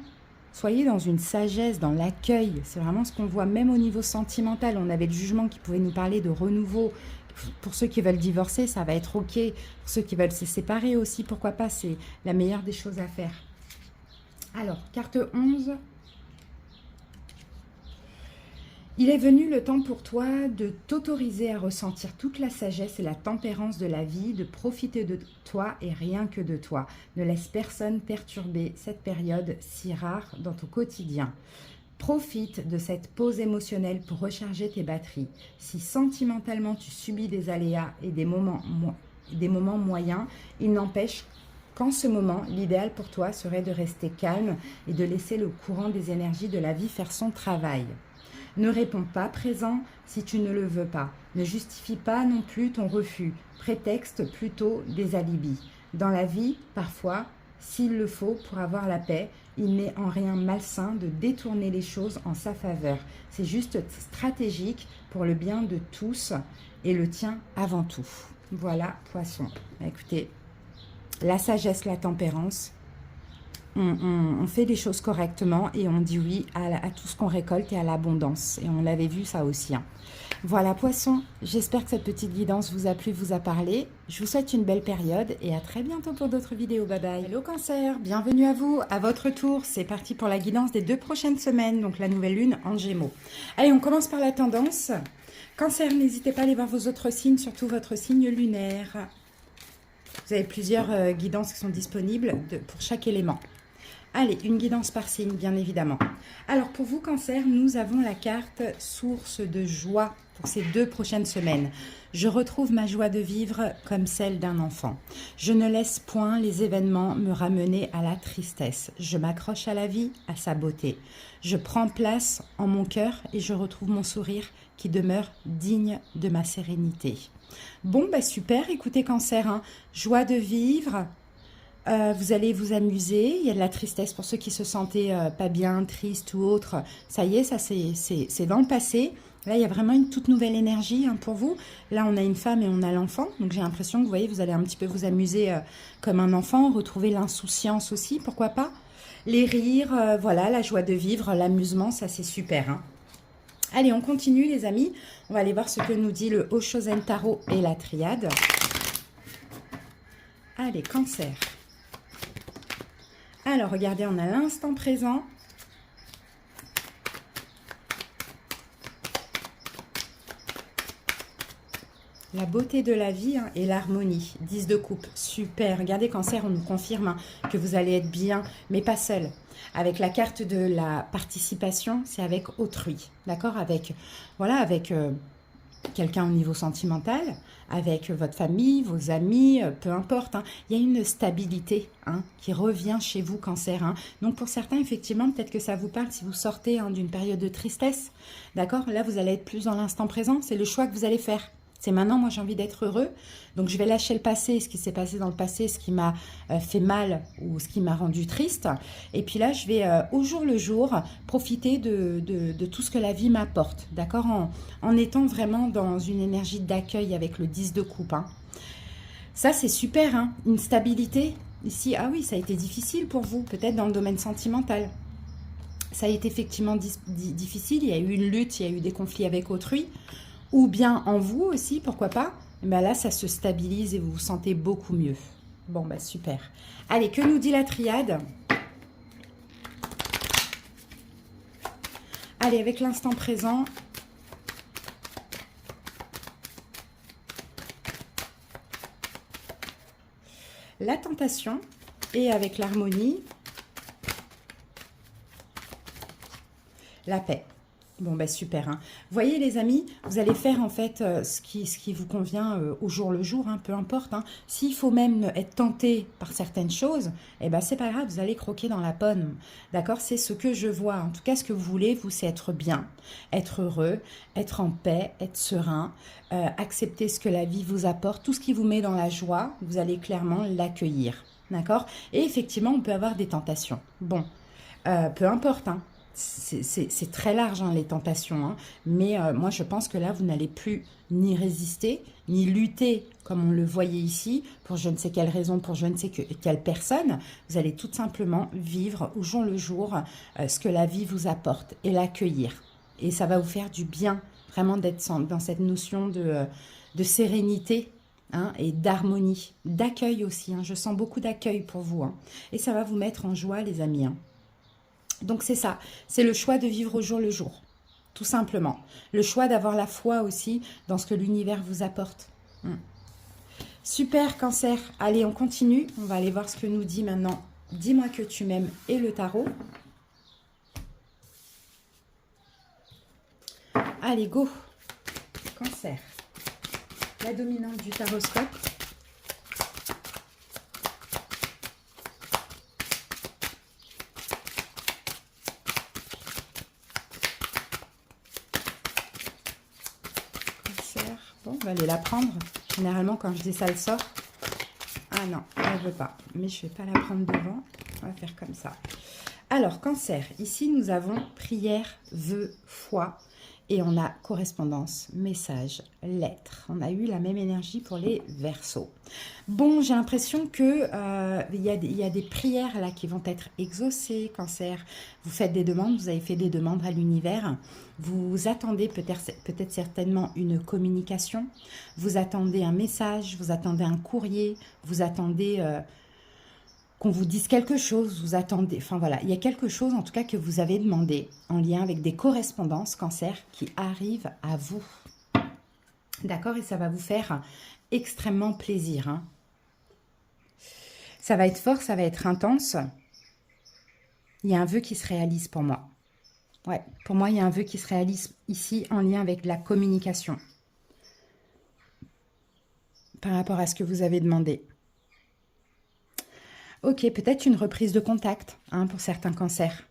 soyez dans une sagesse, dans l'accueil. C'est vraiment ce qu'on voit même au niveau sentimental. On avait le jugement qui pouvait nous parler de renouveau. Pour ceux qui veulent divorcer, ça va être ok. Pour ceux qui veulent se séparer aussi, pourquoi pas, c'est la meilleure des choses à faire. Alors, carte 11. Il est venu le temps pour toi de t'autoriser à ressentir toute la sagesse et la tempérance de la vie, de profiter de toi et rien que de toi. Ne laisse personne perturber cette période si rare dans ton quotidien. Profite de cette pause émotionnelle pour recharger tes batteries. Si sentimentalement tu subis des aléas et des moments moyens, il n'empêche qu'en ce moment, l'idéal pour toi serait de rester calme et de laisser le courant des énergies de la vie faire son travail. Ne réponds pas présent si tu ne le veux pas. Ne justifie pas non plus ton refus. Prétexte plutôt des alibis. Dans la vie, parfois, s'il le faut pour avoir la paix, il n'est en rien malsain de détourner les choses en sa faveur. C'est juste stratégique pour le bien de tous et le tien avant tout. Voilà, poisson. Écoutez, la sagesse, la tempérance, on fait les choses correctement et on dit oui à tout ce qu'on récolte et à l'abondance. Et on l'avait vu ça aussi. Hein. Voilà, poisson, j'espère que cette petite guidance vous a plu, vous a parlé. Je vous souhaite une belle période et à très bientôt pour d'autres vidéos. Bye bye. Hello Cancer, bienvenue à vous, à votre tour. C'est parti pour la guidance des 2 prochaines semaines, donc la nouvelle lune en Gémeaux. Allez, on commence par la tendance. Cancer, n'hésitez pas à aller voir vos autres signes, surtout votre signe lunaire. Vous avez plusieurs guidances qui sont disponibles pour chaque élément. Allez, une guidance par signe, bien évidemment. Alors, pour vous, Cancer, nous avons la carte source de joie pour ces 2 prochaines semaines. Je retrouve ma joie de vivre comme celle d'un enfant. Je ne laisse point les événements me ramener à la tristesse. Je m'accroche à la vie, à sa beauté. Je prends place en mon cœur et je retrouve mon sourire qui demeure digne de ma sérénité. Bon, bah super, écoutez, Cancer, hein, joie de vivre. Vous allez vous amuser, il y a de la tristesse pour ceux qui se sentaient pas bien, tristes ou autres. Ça y est, ça c'est dans le passé. Là, il y a vraiment une toute nouvelle énergie hein, pour vous. Là, on a une femme et on a l'enfant. Donc, j'ai l'impression que vous voyez, vous allez un petit peu vous amuser comme un enfant, retrouver l'insouciance aussi, pourquoi pas. Les rires, voilà, la joie de vivre, l'amusement, ça c'est super. Hein. Allez, on continue les amis. On va aller voir ce que nous dit le Oshozen Tarot et la Triade. Allez, Cancer. Alors, regardez, on a l'instant présent. La beauté de la vie hein, et l'harmonie. 10 de coupe, super. Regardez, Cancer, on nous confirme hein, que vous allez être bien, mais pas seul. Avec la carte de la participation, c'est avec autrui. D'accord? Avec, voilà, avec quelqu'un au niveau sentimental, avec votre famille, vos amis, peu importe. Hein. Il y a une stabilité hein, qui revient chez vous, Cancer. Hein. Donc pour certains, effectivement, peut-être que ça vous parle si vous sortez hein, d'une période de tristesse. D'accord? Là, vous allez être plus dans l'instant présent. C'est le choix que vous allez faire. C'est maintenant, moi j'ai envie d'être heureux, donc je vais lâcher le passé, ce qui s'est passé dans le passé, ce qui m'a fait mal ou ce qui m'a rendu triste. Et puis là, je vais au jour le jour profiter de tout ce que la vie m'apporte, d'accord, en étant vraiment dans une énergie d'accueil avec le 10 de coupe. Hein. Ça, c'est super, hein, une stabilité. Ici, ah oui, ça a été difficile pour vous, peut-être dans le domaine sentimental. Ça a été effectivement difficile, il y a eu une lutte, il y a eu des conflits avec autrui. Ou bien en vous aussi, pourquoi pas. Et bien là, ça se stabilise et vous vous sentez beaucoup mieux. Bon, bah super. Allez, que nous dit la triade? Allez, avec l'instant présent. La tentation et avec l'harmonie. La paix. Bon, ben super. Hein. Vous voyez, les amis, vous allez faire en fait ce qui vous convient au jour le jour, hein, peu importe. Hein. S'il faut même être tenté par certaines choses, eh ben c'est pas grave, vous allez croquer dans la pomme. D'accord? C'est ce que je vois. En tout cas, ce que vous voulez, vous, c'est être bien, être heureux, être en paix, être serein, accepter ce que la vie vous apporte, tout ce qui vous met dans la joie, vous allez clairement l'accueillir. D'accord? Et effectivement, on peut avoir des tentations. Bon, peu importe, hein. C'est très large hein, les tentations, hein. Mais moi je pense que là vous n'allez plus ni résister, ni lutter comme on le voyait ici, pour je ne sais quelle raison, pour je ne sais quelle personne. Vous allez tout simplement vivre au jour le jour ce que la vie vous apporte et l'accueillir. Et ça va vous faire du bien vraiment d'être dans cette notion de sérénité hein, et d'harmonie, d'accueil aussi. Hein. Je sens beaucoup d'accueil pour vous. Hein. Et ça va vous mettre en joie les amis. Hein. Donc c'est ça, c'est le choix de vivre au jour le jour, tout simplement. Le choix d'avoir la foi aussi dans ce que l'univers vous apporte. Super Cancer, allez on continue, on va aller voir ce que nous dit maintenant. Dis-moi que tu m'aimes et le tarot. Allez go, Cancer, la dominante du taroscope. Bon, on va aller la prendre. Généralement, quand je dis ça, elle sort. Ah non, elle ne veut pas. Mais je ne vais pas la prendre devant. On va faire comme ça. Alors, Cancer, ici, nous avons prière, vœu, foi. Et on a correspondance, message, lettre. On a eu la même énergie pour les Verseaux. Bon, j'ai l'impression que il y a des prières là qui vont être exaucées, Cancer. Vous faites des demandes, vous avez fait des demandes à l'univers. Vous attendez peut-être certainement une communication. Vous attendez un message, vous attendez un courrier, vous attendez qu'on vous dise quelque chose, vous attendez, enfin voilà, il y a quelque chose en tout cas que vous avez demandé en lien avec des correspondances Cancer qui arrivent à vous. D'accord? Et ça va vous faire extrêmement plaisir. Hein. Ça va être fort, ça va être intense. Il y a un vœu qui se réalise pour moi. Ouais, pour moi, il y a un vœu qui se réalise ici en lien avec la communication. Par rapport à ce que vous avez demandé. Ok, peut-être une reprise de contact hein, pour certains cancers.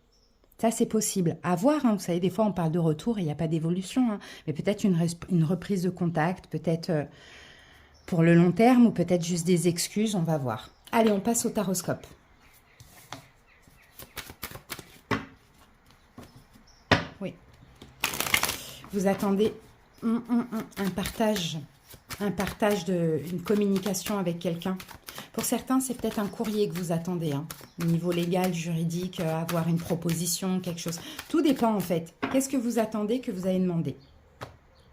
Ça, c'est possible. À voir, hein, vous savez, des fois, on parle de retour et il n'y a pas d'évolution. Hein, mais peut-être une reprise de contact, peut-être pour le long terme ou peut-être juste des excuses, on va voir. Allez, on passe au taroscope. Oui. Vous attendez un partage une communication avec quelqu'un. Pour certains, c'est peut-être un courrier que vous attendez. Hein. Au niveau légal, juridique, avoir une proposition, quelque chose. Tout dépend en fait. Qu'est-ce que vous attendez, que vous avez demandé?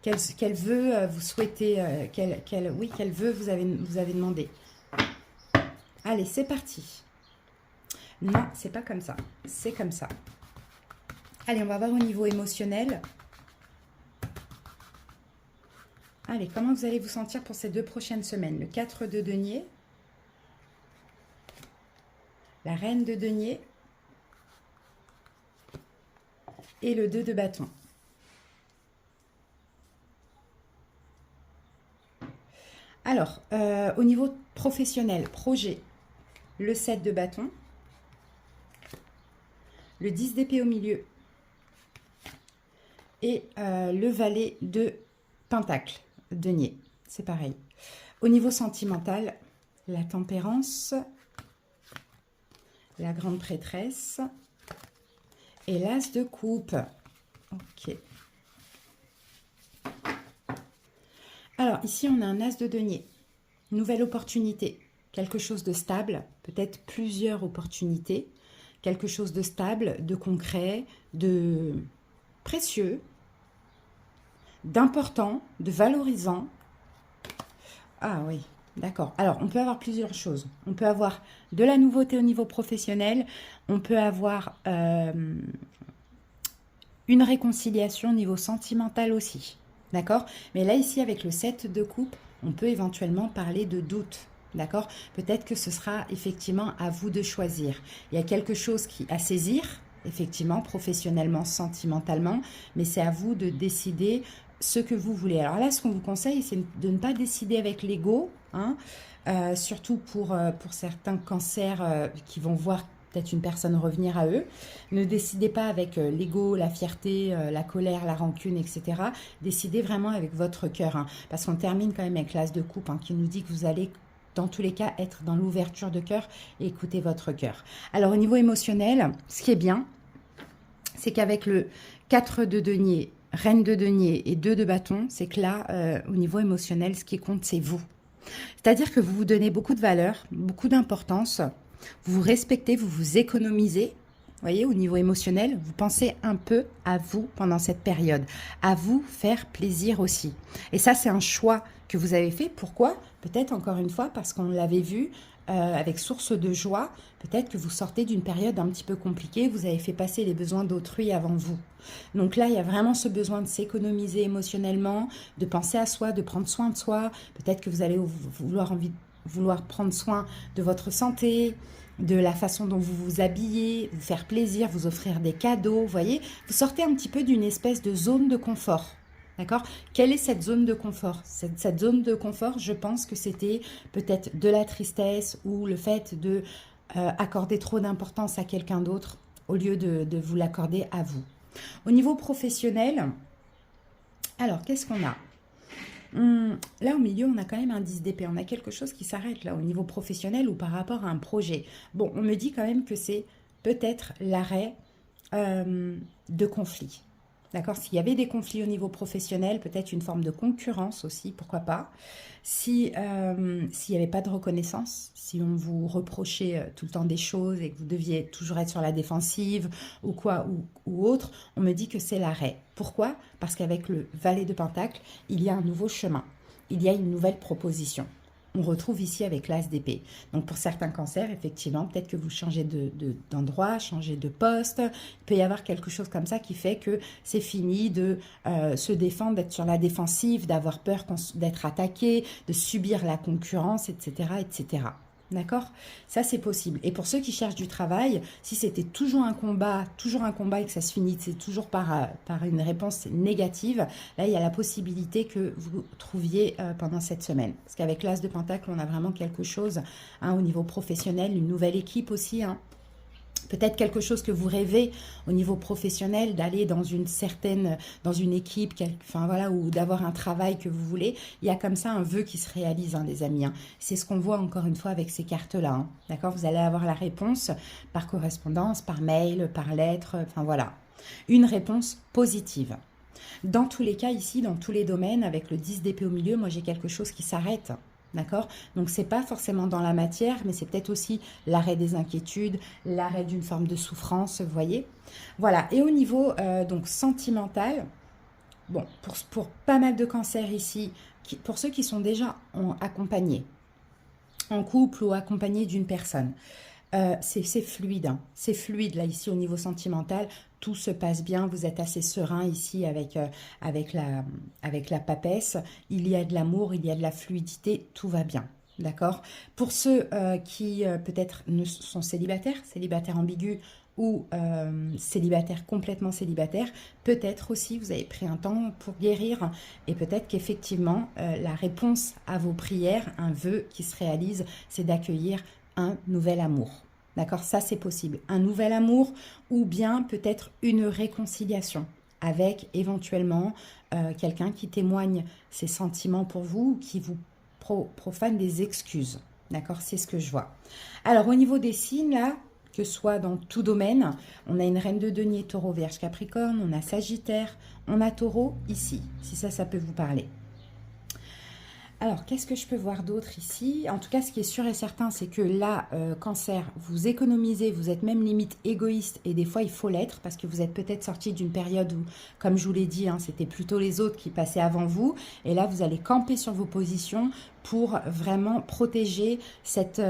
Quel vœu vous souhaitez, quel vœu vous avez demandé? Allez, c'est parti. Non, c'est pas comme ça. C'est comme ça. Allez, on va voir au niveau émotionnel. Allez, comment vous allez vous sentir pour ces 2 prochaines semaines? Le 4 de denier. La reine de denier. Et le 2 de bâton. Alors, au niveau professionnel, projet, le 7 de bâton, le 10 d'épée au milieu et le valet de pentacle, denier. C'est pareil. Au niveau sentimental, la tempérance, la grande prêtresse et l'as de coupe. Ok. Alors, ici, on a un as de denier. Nouvelle opportunité. Quelque chose de stable, peut-être plusieurs opportunités. Quelque chose de stable, de concret, de précieux, d'important, de valorisant. Ah oui, d'accord. Alors, on peut avoir plusieurs choses. On peut avoir de la nouveauté au niveau professionnel. On peut avoir une réconciliation au niveau sentimental aussi. D'accord? Mais là, ici, avec le 7 de coupe, on peut éventuellement parler de doute. D'accord? Peut-être que ce sera effectivement à vous de choisir. Il y a quelque chose à saisir, effectivement, professionnellement, sentimentalement, mais c'est à vous de décider ce que vous voulez. Alors là, ce qu'on vous conseille, c'est de ne pas décider avec l'ego, hein, surtout pour certains cancers qui vont voir peut-être une personne revenir à eux. Ne décidez pas avec l'ego, la fierté, la colère, la rancune, etc. Décidez vraiment avec votre cœur, hein, parce qu'on termine quand même avec l'as de coupe, hein, qui nous dit que vous allez dans tous les cas être dans l'ouverture de cœur et écouter votre cœur. Alors au niveau émotionnel, ce qui est bien, c'est qu'avec le 4 de denier, reine de denier et 2 de bâton, c'est que là, au niveau émotionnel, ce qui compte, c'est vous. C'est-à-dire que vous vous donnez beaucoup de valeur, beaucoup d'importance, vous vous respectez, vous vous économisez. Vous voyez, au niveau émotionnel, vous pensez un peu à vous pendant cette période, à vous faire plaisir aussi. Et ça, c'est un choix que vous avez fait. Pourquoi? Peut-être encore une fois, parce qu'on l'avait vu avec source de joie. Peut-être que vous sortez d'une période un petit peu compliquée, vous avez fait passer les besoins d'autrui avant vous. Donc là, il y a vraiment ce besoin de s'économiser émotionnellement, de penser à soi, de prendre soin de soi. Peut-être que vous allez vouloir prendre soin de votre santé, de la façon dont vous vous habillez, vous faire plaisir, vous offrir des cadeaux, vous voyez. Vous sortez un petit peu d'une espèce de zone de confort. D'accord? Quelle est cette zone de confort? Cette zone de confort, je pense que c'était peut-être de la tristesse ou le fait de accorder trop d'importance à quelqu'un d'autre au lieu de vous l'accorder à vous. Au niveau professionnel, alors qu'est-ce qu'on a? Là au milieu on a quand même un 10 d'épée, on a quelque chose qui s'arrête là au niveau professionnel ou par rapport à un projet. Bon, on me dit quand même que c'est peut-être l'arrêt de conflit. D'accord? S'il y avait des conflits au niveau professionnel, peut-être une forme de concurrence aussi, pourquoi pas. S'il n'y avait pas de reconnaissance, si on vous reprochait tout le temps des choses et que vous deviez toujours être sur la défensive ou quoi ou autre, on me dit que c'est l'arrêt. Pourquoi? Parce qu'avec le valet de pentacle, il y a un nouveau chemin, il y a une nouvelle proposition. On retrouve ici avec l'as d'épée. Donc pour certains cancers, effectivement, peut-être que vous changez d'endroit, changez de poste. Il peut y avoir quelque chose comme ça qui fait que c'est fini de se défendre, d'être sur la défensive, d'avoir peur d'être attaqué, de subir la concurrence, etc., etc. D'accord? Ça, c'est possible. Et pour ceux qui cherchent du travail, si c'était toujours un combat et que ça se finissait toujours par une réponse négative, là, il y a la possibilité que vous trouviez pendant cette semaine. Parce qu'avec l'as de pentacle, on a vraiment quelque chose hein, au niveau professionnel, une nouvelle équipe aussi, hein. Peut-être quelque chose que vous rêvez au niveau professionnel, d'aller dans une équipe, enfin voilà, ou d'avoir un travail que vous voulez. Il y a comme ça un vœu qui se réalise, hein, les amis. Hein. C'est ce qu'on voit encore une fois avec ces cartes-là. Hein. D'accord? Vous allez avoir la réponse par correspondance, par mail, par lettre, enfin voilà. Une réponse positive. Dans tous les cas, ici, dans tous les domaines, avec le 10 d'épée au milieu, moi j'ai quelque chose qui s'arrête. D'accord? Donc, c'est pas forcément dans la matière, mais c'est peut-être aussi l'arrêt des inquiétudes, l'arrêt d'une forme de souffrance, vous voyez? Voilà. Et au niveau donc sentimental, bon, pour pas mal de cancers ici, pour ceux qui sont déjà accompagnés, en couple ou accompagnés d'une personne, c'est fluide, hein. C'est fluide là ici au niveau sentimental, tout se passe bien, vous êtes assez serein ici avec la papesse, il y a de l'amour, il y a de la fluidité, tout va bien, d'accord? Pour ceux qui peut-être sont célibataires ambigus ou célibataire, complètement célibataire, peut-être aussi vous avez pris un temps pour guérir et peut-être qu'effectivement la réponse à vos prières, un vœu qui se réalise, c'est d'accueillir un nouvel amour. D'accord, ça c'est possible. Un nouvel amour ou bien peut-être une réconciliation avec éventuellement quelqu'un qui témoigne ses sentiments pour vous ou qui vous profane des excuses. D'accord, c'est ce que je vois. Alors au niveau des signes là, que ce soit dans tout domaine, on a une reine de denier, taureau, vierge, capricorne, on a sagittaire, on a taureau ici, si ça peut vous parler. Alors, qu'est-ce que je peux voir d'autre ici? En tout cas, ce qui est sûr et certain, c'est que là, cancer, vous économisez, vous êtes même limite égoïste et des fois, il faut l'être parce que vous êtes peut-être sorti d'une période où, comme je vous l'ai dit, hein, c'était plutôt les autres qui passaient avant vous. Et là, vous allez camper sur vos positions pour vraiment protéger cette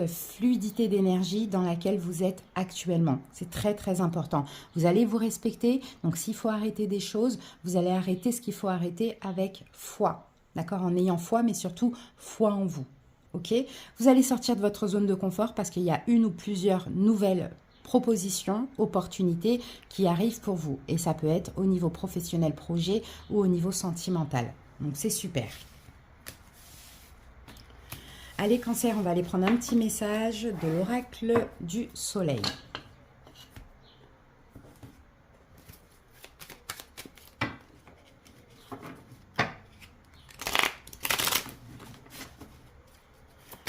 fluidité d'énergie dans laquelle vous êtes actuellement. C'est très, très important. Vous allez vous respecter. Donc, s'il faut arrêter des choses, vous allez arrêter ce qu'il faut arrêter avec foi. D'accord, en ayant foi, mais surtout foi en vous. Ok, vous allez sortir de votre zone de confort parce qu'il y a une ou plusieurs nouvelles propositions, opportunités qui arrivent pour vous. Et ça peut être au niveau professionnel, projet ou au niveau sentimental. Donc, c'est super. Allez, cancer, on va aller prendre un petit message de l'oracle du soleil.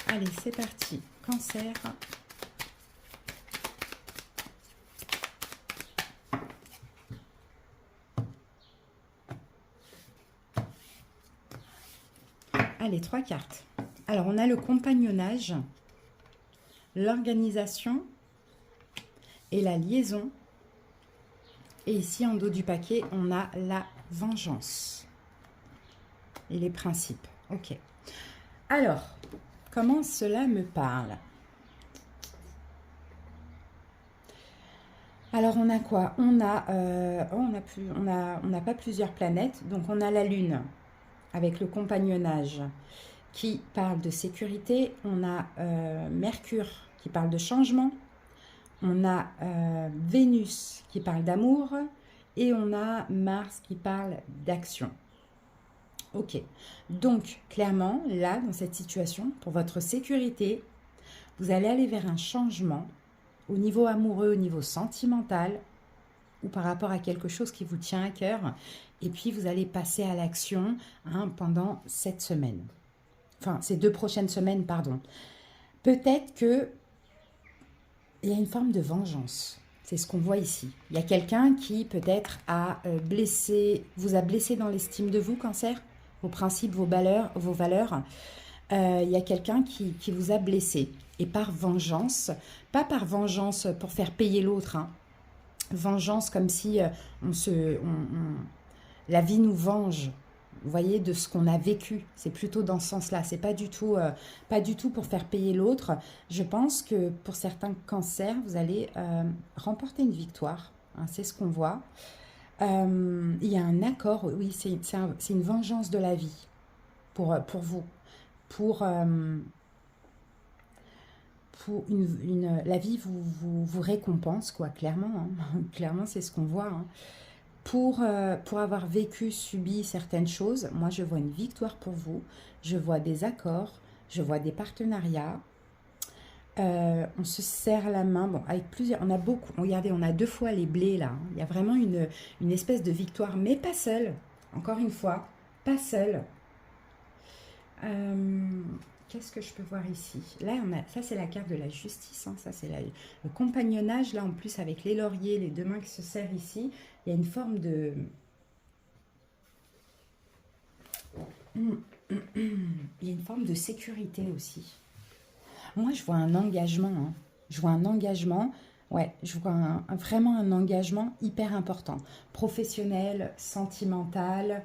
Allez, c'est parti. Cancer. Allez, 3 cartes. Alors, on a le compagnonnage, l'organisation et la liaison. Et ici, en dos du paquet, on a la vengeance et les principes. Ok. Alors, comment cela me parle? Alors, on a quoi? On n'a pas plusieurs planètes. Donc, on a la Lune avec le compagnonnage qui parle de sécurité. On a Mercure qui parle de changement. On a Vénus qui parle d'amour. Et on a Mars qui parle d'action. Ok, donc clairement, là, dans cette situation, pour votre sécurité, vous allez aller vers un changement au niveau amoureux, au niveau sentimental, ou par rapport à quelque chose qui vous tient à cœur. Et puis, vous allez passer à l'action pendant cette semaine. Enfin, ces 2 prochaines semaines, pardon. Peut-être qu'il y a une forme de vengeance. C'est ce qu'on voit ici. Il y a quelqu'un qui peut-être vous a blessé dans l'estime de vous, cancer, vos principes, vos valeurs. Il y a quelqu'un qui vous a blessé. Et par vengeance, pas par vengeance pour faire payer l'autre, hein. Vengeance comme si la vie nous venge, vous voyez, de ce qu'on a vécu. C'est plutôt dans ce sens-là. C'est pas du tout pour faire payer l'autre. Je pense que pour certains cancers, vous allez remporter une victoire. Hein, c'est ce qu'on voit. Il y a un accord. Oui, c'est une vengeance de la vie pour vous. La vie vous récompense, quoi, clairement. Hein. Clairement, c'est ce qu'on voit. Hein. Pour avoir vécu, subi certaines choses, moi, je vois une victoire pour vous. Je vois des accords, je vois des partenariats. On se serre la main, bon, avec plusieurs, on a beaucoup, regardez, on a 2 fois les blés, là. Hein. Il y a vraiment une espèce de victoire, mais pas seule. Encore une fois, pas seule. Qu'est-ce que je peux voir ici? Là, ça c'est la carte de la justice, hein, ça c'est le compagnonnage, là en plus avec les lauriers, les 2 mains qui se serrent ici, il y a une forme de... Il y a une forme de sécurité aussi. Moi je vois un engagement, hein. Je vois un engagement, ouais, je vois vraiment un engagement hyper important, professionnel, sentimental,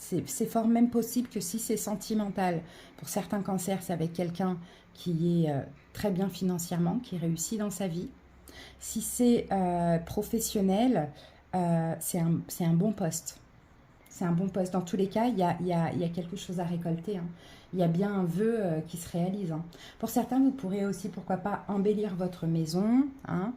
c'est fort même possible que si c'est sentimental, pour certains cancers, c'est avec quelqu'un qui est très bien financièrement, qui réussit dans sa vie. Si c'est professionnel, c'est un bon poste. c'est un bon poste. Dans tous les cas, il y a quelque chose à récolter, hein. Il y a bien un vœu qui se réalise, hein. Pour certains, vous pourrez aussi, pourquoi pas, embellir votre maison, hein.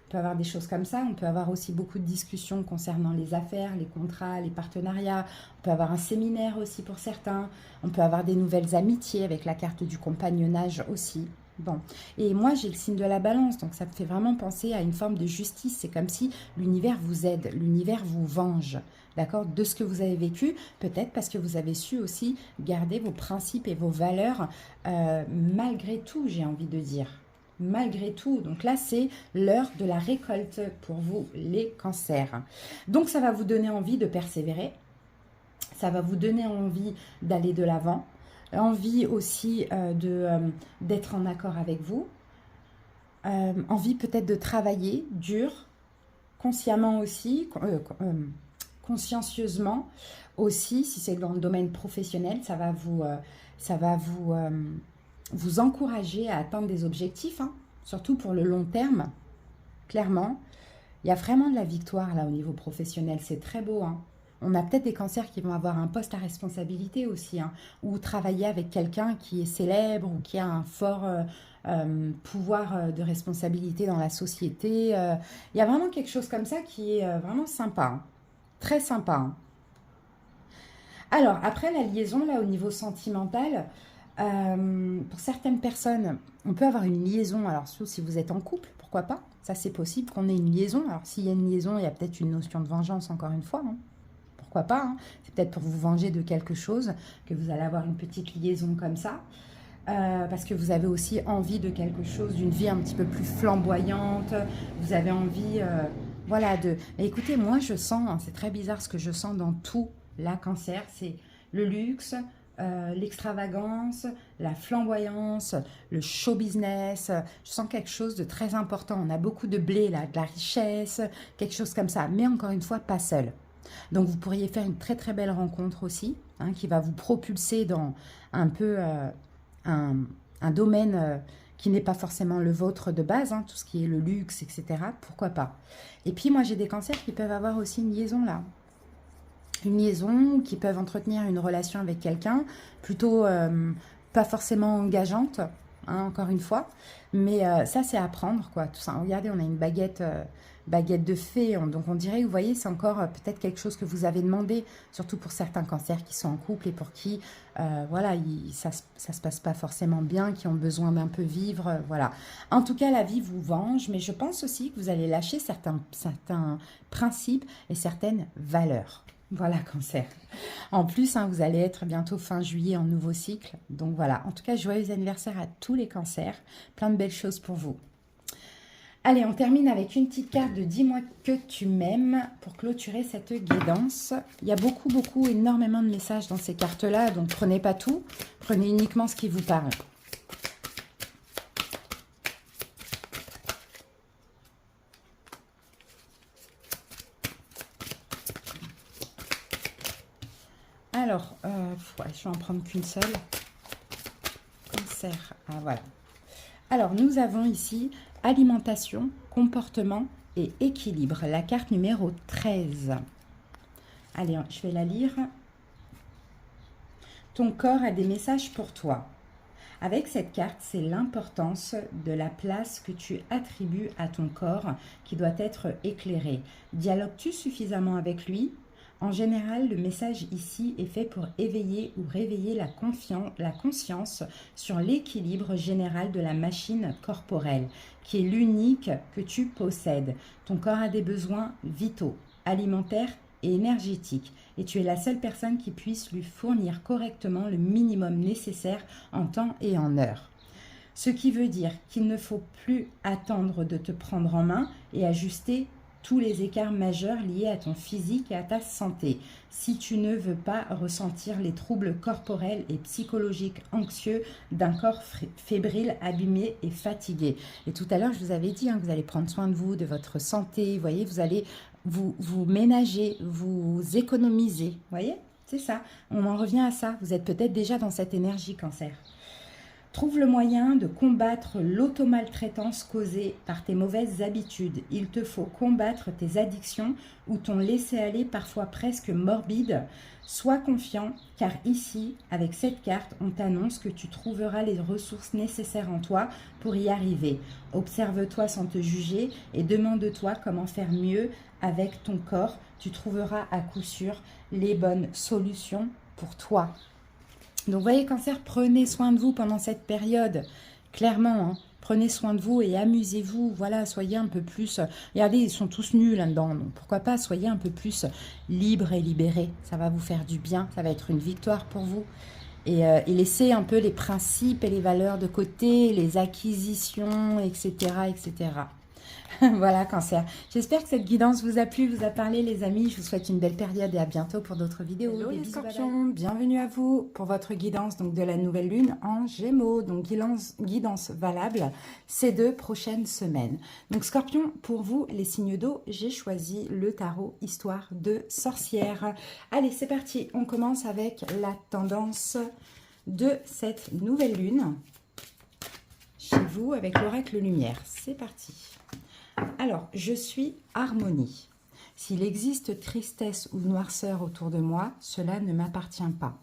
On peut avoir des choses comme ça. On peut avoir aussi beaucoup de discussions concernant les affaires, les contrats, les partenariats. On peut avoir un séminaire aussi pour certains. On peut avoir des nouvelles amitiés avec la carte du compagnonnage aussi. Bon, et moi j'ai le signe de la balance, donc ça me fait vraiment penser à une forme de justice. C'est comme si l'univers vous aide, l'univers vous venge, d'accord, de ce que vous avez vécu, peut-être parce que vous avez su aussi garder vos principes et vos valeurs malgré tout, j'ai envie de dire. Malgré tout, donc là c'est l'heure de la récolte pour vous les cancers. Donc ça va vous donner envie de persévérer, ça va vous donner envie d'aller de l'avant, envie aussi d'être en accord avec vous, envie peut-être de travailler dur, consciemment aussi, consciencieusement aussi, si c'est dans le domaine professionnel, ça va vous encourager à atteindre des objectifs, hein, surtout pour le long terme, clairement. Il y a vraiment de la victoire là au niveau professionnel, c'est très beau, hein. On a peut-être des cancers qui vont avoir un poste à responsabilité aussi, hein, ou travailler avec quelqu'un qui est célèbre ou qui a un fort pouvoir de responsabilité dans la société. Il y a vraiment quelque chose comme ça qui est vraiment sympa, hein, très sympa, hein. Alors, après la liaison, là, au niveau sentimental, pour certaines personnes, on peut avoir une liaison, alors surtout si vous êtes en couple, pourquoi pas, ça c'est possible qu'on ait une liaison. Alors s'il y a une liaison, il y a peut-être une notion de vengeance encore une fois, hein. Pourquoi pas, hein. C'est peut-être pour vous venger de quelque chose que vous allez avoir une petite liaison comme ça, parce que vous avez aussi envie de quelque chose, d'une vie un petit peu plus flamboyante, vous avez envie, voilà, Mais écoutez, moi je sens, hein, c'est très bizarre ce que je sens dans tout la cancer, c'est le luxe, l'extravagance, la flamboyance, le show business. Je sens quelque chose de très important. On a beaucoup de blé là, de la richesse, quelque chose comme ça. Mais encore une fois, pas seul. Donc vous pourriez faire une très très belle rencontre aussi, hein, qui va vous propulser dans un peu un domaine qui n'est pas forcément le vôtre de base, hein, tout ce qui est le luxe, etc. Pourquoi pas. Et puis moi j'ai des cancers qui peuvent avoir aussi une liaison là. Une liaison, qui peuvent entretenir une relation avec quelqu'un, plutôt pas forcément engageante, hein, encore une fois, mais ça c'est à apprendre, quoi, tout ça. Regardez, on a une baguette de fée, donc on dirait, vous voyez, c'est encore peut-être quelque chose que vous avez demandé, surtout pour certains cancers qui sont en couple et pour qui, voilà, ça se passe pas forcément bien, qui ont besoin d'un peu vivre, voilà. En tout cas, la vie vous venge, mais je pense aussi que vous allez lâcher certains principes et certaines valeurs. Voilà, cancer. En plus, hein, vous allez être bientôt fin juillet en nouveau cycle. Donc voilà, en tout cas, joyeux anniversaire à tous les cancers. Plein de belles choses pour vous. Allez, on termine avec une petite carte de Dis-moi que tu m'aimes pour clôturer cette guidance. Il y a beaucoup, énormément de messages dans ces cartes-là, donc prenez pas tout. Prenez uniquement ce qui vous parle. Alors, ouais, je vais en prendre qu'une seule. Cancer, ah voilà. Alors, nous avons ici alimentation, comportement et équilibre. La carte numéro 13. Allez, je vais la lire. Ton corps a des messages pour toi. Avec cette carte, c'est l'importance de la place que tu attribues à ton corps qui doit être éclairé. Dialogues-tu suffisamment avec lui ? En général, le message ici est fait pour éveiller ou réveiller la conscience sur l'équilibre général de la machine corporelle, qui est l'unique que tu possèdes. Ton corps a des besoins vitaux, alimentaires et énergétiques, et tu es la seule personne qui puisse lui fournir correctement le minimum nécessaire en temps et en heure. Ce qui veut dire qu'il ne faut plus attendre de te prendre en main et ajuster tous les écarts majeurs liés à ton physique et à ta santé, si tu ne veux pas ressentir les troubles corporels et psychologiques anxieux d'un corps fébrile, abîmé et fatigué. Et tout à l'heure, je vous avais dit, hein, que vous allez prendre soin de vous, de votre santé, vous voyez, vous allez vous ménager, vous économiser, vous voyez, c'est ça, on en revient à ça, vous êtes peut-être déjà dans cette énergie cancer. Trouve le moyen de combattre l'automaltraitance causée par tes mauvaises habitudes. Il te faut combattre tes addictions ou ton laisser-aller parfois presque morbide. Sois confiant, car ici, avec cette carte, on t'annonce que tu trouveras les ressources nécessaires en toi pour y arriver. Observe-toi sans te juger et demande-toi comment faire mieux avec ton corps. Tu trouveras à coup sûr les bonnes solutions pour toi. Donc, vous voyez, Cancer, prenez soin de vous pendant cette période. Clairement, hein, prenez soin de vous et amusez-vous. Voilà, soyez un peu plus... Regardez, ils sont tous nus là-dedans. Donc, pourquoi pas, soyez un peu plus libre et libérés. Ça va vous faire du bien. Ça va être une victoire pour vous. Et laissez un peu les principes et les valeurs de côté, les acquisitions, etc., etc. Voilà, Cancer. J'espère que cette guidance vous a plu, vous a parlé, les amis. Je vous souhaite une belle période et à bientôt pour d'autres vidéos. Hello les Scorpions, bienvenue à vous pour votre guidance donc de la nouvelle lune en Gémeaux. Donc guidance valable ces 2 prochaines semaines. Donc Scorpion, pour vous les signes d'eau, j'ai choisi le tarot Histoire de sorcière. Allez, c'est parti. On commence avec la tendance de cette nouvelle lune chez vous avec l'oracle lumière. C'est parti. Alors, je suis harmonie. S'il existe tristesse ou noirceur autour de moi, cela ne m'appartient pas.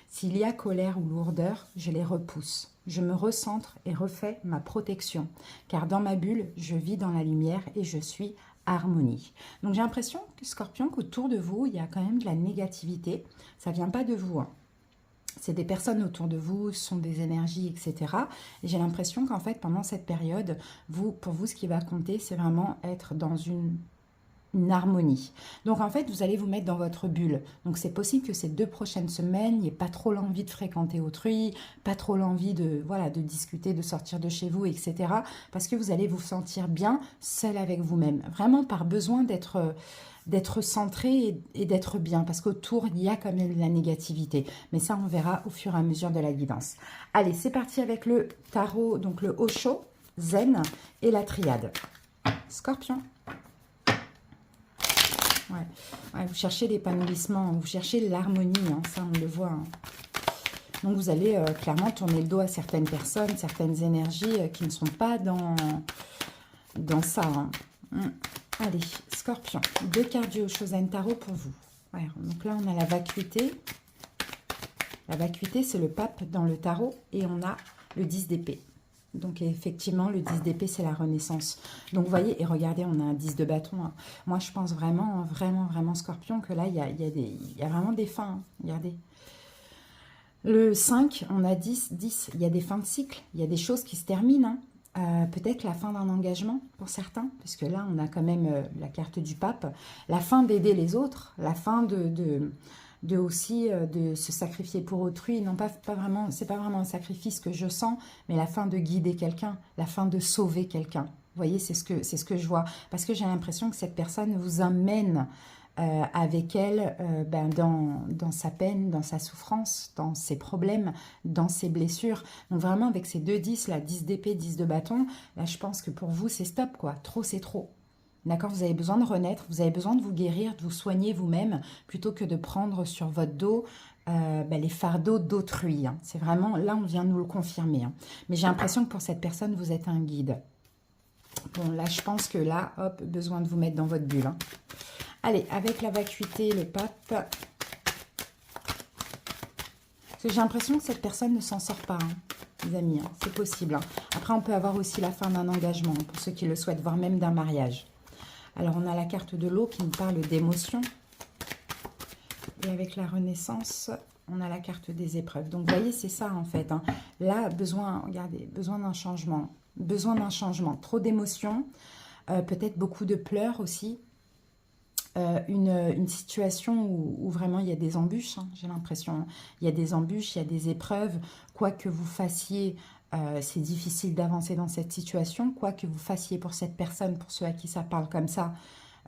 S'il y a colère ou lourdeur, je les repousse. Je me recentre et refais ma protection, car dans ma bulle, je vis dans la lumière et je suis harmonie. Donc j'ai l'impression, Scorpion, qu'autour de vous, il y a quand même de la négativité. Ça ne vient pas de vous, hein. C'est des personnes autour de vous, ce sont des énergies, etc. Et j'ai l'impression qu'en fait, pendant cette période, pour vous, ce qui va compter, c'est vraiment être dans une harmonie. Donc, en fait, vous allez vous mettre dans votre bulle. Donc, c'est possible que ces 2 prochaines semaines, il n'y ait pas trop l'envie de fréquenter autrui, pas trop l'envie de, voilà, de discuter, de sortir de chez vous, etc. Parce que vous allez vous sentir bien seul avec vous-même. Vraiment par besoin d'être centré et d'être bien, parce qu'autour, il y a quand même de la négativité. Mais ça, on verra au fur et à mesure de la guidance. Allez, c'est parti avec le tarot, donc le Osho, Zen et la triade. Scorpion. Ouais, vous cherchez l'épanouissement, vous cherchez l'harmonie, hein, ça, on le voit. Hein. Donc, vous allez clairement tourner le dos à certaines personnes, certaines énergies qui ne sont pas dans ça. Hein. Allez, Scorpion, 2 cartes du Osho Zen Tarot pour vous. Ouais, donc là, on a la vacuité. La vacuité, c'est le pape dans le tarot. Et on a le 10 d'épée. Donc, effectivement, le 10 d'épée, c'est la renaissance. Donc, vous voyez, et regardez, on a un 10 de bâton. Hein. Moi, je pense vraiment, vraiment, Scorpion, que là, il y a vraiment des fins. Hein. Regardez. Le 5, on a 10. Il y a des fins de cycle. Il y a des choses qui se terminent. Hein. Peut-être la fin d'un engagement pour certains, puisque là on a quand même la carte du pape, la fin d'aider les autres, la fin de se sacrifier pour autrui, non pas vraiment, c'est pas vraiment un sacrifice que je sens, mais la fin de guider quelqu'un, la fin de sauver quelqu'un. Vous voyez, c'est ce que je vois, parce que j'ai l'impression que cette personne vous amène avec elle dans sa peine, dans sa souffrance, dans ses problèmes, dans ses blessures. Donc vraiment avec ces 2 10, là, 10 d'épée, 10 de bâton, là je pense que pour vous c'est stop quoi, trop c'est trop. D'accord, vous avez besoin de renaître, vous avez besoin de vous guérir, de vous soigner vous-même, plutôt que de prendre sur votre dos les fardeaux d'autrui. Hein. C'est vraiment, là on vient nous le confirmer. Hein. Mais j'ai l'impression que pour cette personne, vous êtes un guide. Bon, là je pense que là, hop, besoin de vous mettre dans votre bulle. Hein. Allez, avec la vacuité, le pape. Parce que j'ai l'impression que cette personne ne s'en sort pas, hein, les amis. Hein, c'est possible. Hein. Après, on peut avoir aussi la fin d'un engagement, pour ceux qui le souhaitent, voire même d'un mariage. Alors, on a la carte de l'eau qui nous parle d'émotion. Et avec la renaissance, on a la carte des épreuves. Donc, vous voyez, c'est ça, en fait. Hein. Là, regardez, besoin d'un changement. Besoin d'un changement. Trop d'émotions. Peut-être beaucoup de pleurs aussi. Une situation où vraiment il y a des embûches, hein, j'ai l'impression. Il y a des embûches, il y a des épreuves. Quoi que vous fassiez, c'est difficile d'avancer dans cette situation. Quoi que vous fassiez pour cette personne, pour ceux à qui ça parle comme ça,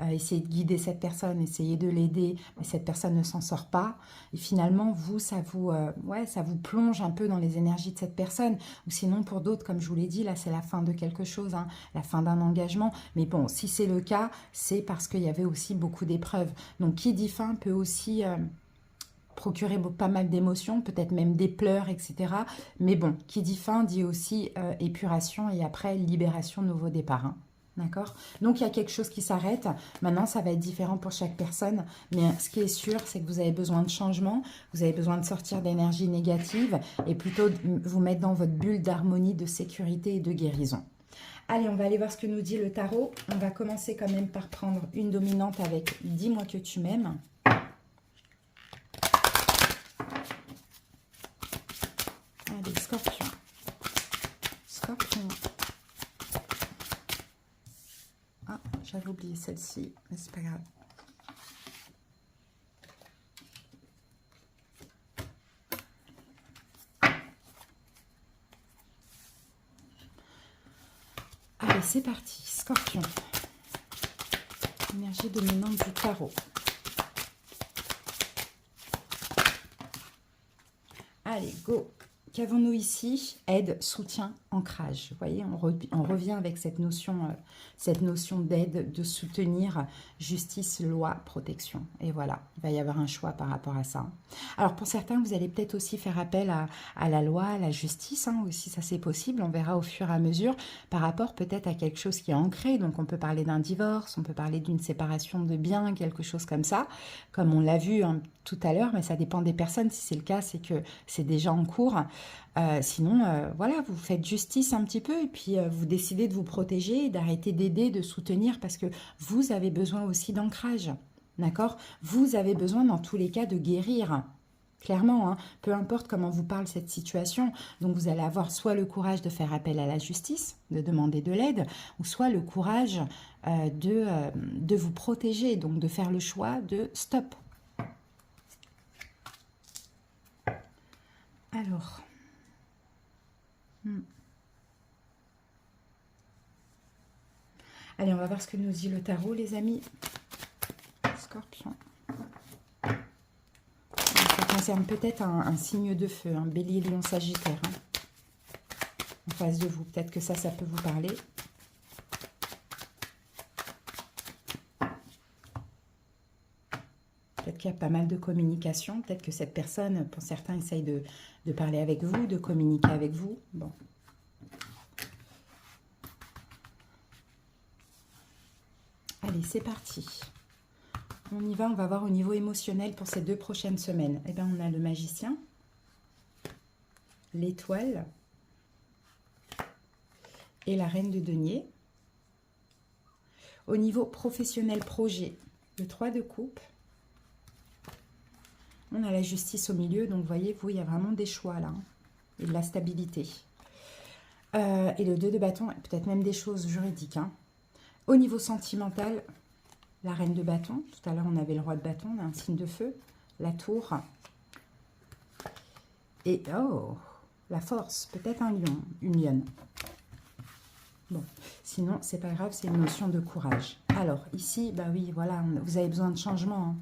essayez de guider cette personne, essayez de l'aider, mais cette personne ne s'en sort pas. Et finalement, vous, ça vous plonge un peu dans les énergies de cette personne. Ou sinon, pour d'autres, comme je vous l'ai dit, là, c'est la fin de quelque chose, hein, la fin d'un engagement. Mais bon, si c'est le cas, c'est parce qu'il y avait aussi beaucoup d'épreuves. Donc, qui dit fin peut aussi procurer pas mal d'émotions, peut-être même des pleurs, etc. Mais bon, qui dit fin dit aussi épuration et après libération, nouveau départ. Hein. D'accord? Donc, il y a quelque chose qui s'arrête. Maintenant, ça va être différent pour chaque personne. Mais ce qui est sûr, c'est que vous avez besoin de changement. Vous avez besoin de sortir d'énergie négative et plutôt vous mettre dans votre bulle d'harmonie, de sécurité et de guérison. Allez, on va aller voir ce que nous dit le tarot. On va commencer quand même par prendre une dominante avec « Dis-moi que tu m'aimes ». Allez, Scorpion. Scorpion. Ah, j'avais oublié celle-ci, mais c'est pas grave. Allez, c'est parti. Scorpion. Énergie dominante du tarot. Allez, go. Qu'avons-nous ici? Aide, soutien, ancrage. Vous voyez, on revient avec cette notion d'aide, de soutenir, justice, loi, protection. Et voilà, il va y avoir un choix par rapport à ça. Alors, pour certains, vous allez peut-être aussi faire appel à la loi, à la justice, hein, aussi, ça c'est possible. On verra au fur et à mesure, par rapport peut-être à quelque chose qui est ancré. Donc, on peut parler d'un divorce, on peut parler d'une séparation de biens, quelque chose comme ça, comme on l'a vu hein, tout à l'heure, mais ça dépend des personnes. Si c'est le cas, c'est que c'est déjà en cours. Sinon, voilà, vous faites justice un petit peu et puis vous décidez de vous protéger, d'arrêter d'aider, de soutenir parce que vous avez besoin aussi d'ancrage, d'accord? Vous avez besoin dans tous les cas de guérir, clairement, hein, peu importe comment vous parle cette situation. Donc vous allez avoir soit le courage de faire appel à la justice, de demander de l'aide, ou soit le courage de vous protéger, donc de faire le choix de stop. Alors... Allez, on va voir ce que nous dit le tarot, les amis. Scorpion. Ça concerne peut-être un signe de feu, un bélier, lion, sagittaire. Hein, en face de vous. Peut-être que ça peut vous parler. Peut-être qu'il y a pas mal de communication. Peut-être que cette personne, pour certains, essaye de parler avec vous, de communiquer avec vous. Bon. Allez, c'est parti. On y va, on va voir au niveau émotionnel pour ces 2 prochaines semaines. Eh bien, on a le magicien, l'étoile et la reine de denier. Au niveau professionnel projet, le 3 de coupe. On a la justice au milieu, donc voyez-vous, il y a vraiment des choix là, hein, et de la stabilité. Et le 2 de bâton, peut-être même des choses juridiques. Hein. Au niveau sentimental, la reine de bâton. Tout à l'heure, on avait le roi de bâton, on a un signe de feu. La tour. Et, oh, la force. Peut-être un lion, une lionne. Bon, sinon, c'est pas grave, c'est une notion de courage. Alors, ici, bah oui, voilà, vous avez besoin de changement, hein,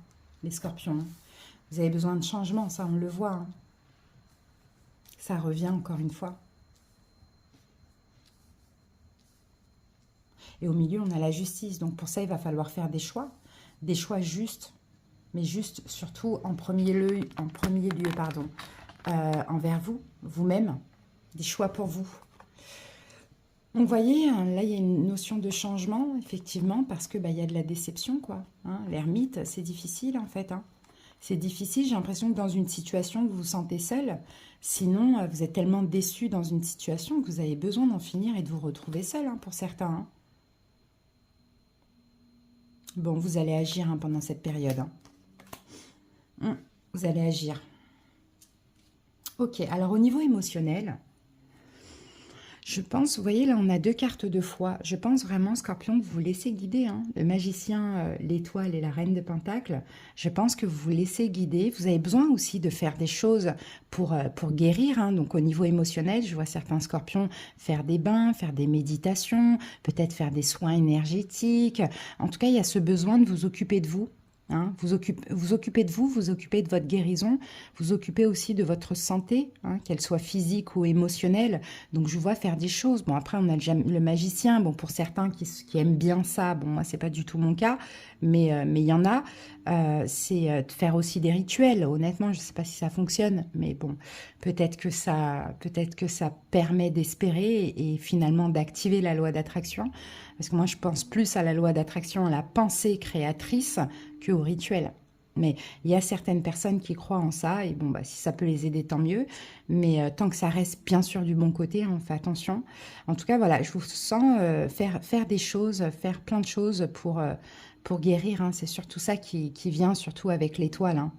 les scorpions. Hein. Vous avez besoin de changement, ça, on le voit. Hein. Ça revient encore une fois. Et au milieu, on a la justice. Donc, pour ça, il va falloir faire des choix justes, mais juste, surtout, en premier lieu, envers vous, vous-même, des choix pour vous. Donc, vous voyez, là, il y a une notion de changement, effectivement, parce que il y a de la déception, quoi. Hein, l'ermite, c'est difficile, en fait. Hein. C'est difficile, j'ai l'impression que dans une situation, vous vous sentez seul. Sinon, vous êtes tellement déçu dans une situation que vous avez besoin d'en finir et de vous retrouver seul, hein, pour certains. Hein. Bon, vous allez agir hein, pendant cette période. Hein. Vous allez agir. Ok, alors au niveau émotionnel, je pense, vous voyez là, on a 2 cartes de foi. Je pense vraiment, Scorpion, que vous vous laissez guider. Hein. Le magicien, l'étoile et la reine de Pentacle, je pense que vous vous laissez guider. Vous avez besoin aussi de faire des choses pour guérir. Hein. Donc au niveau émotionnel, je vois certains Scorpions faire des bains, faire des méditations, peut-être faire des soins énergétiques. En tout cas, il y a ce besoin de vous occuper de vous. Hein, vous occupez de vous, vous occupez de votre guérison, vous occupez aussi de votre santé, hein, qu'elle soit physique ou émotionnelle. Donc, je vous vois faire des choses. Bon, après, on a le magicien. Bon, pour certains qui aiment bien ça, bon, moi, c'est pas du tout mon cas, mais il y en a. C'est de faire aussi des rituels. Honnêtement, je sais pas si ça fonctionne, mais bon, peut-être que ça permet d'espérer et finalement d'activer la loi d'attraction. Parce que moi, je pense plus à la loi d'attraction, à la pensée créatrice, qu'au rituel. Mais il y a certaines personnes qui croient en ça, et bon, bah, si ça peut les aider, tant mieux. Mais tant que ça reste bien sûr du bon côté, on fait attention. En tout cas, voilà, je vous sens faire des choses, faire plein de choses pour guérir. Hein. C'est surtout ça qui vient, surtout avec l'étoile. Hein.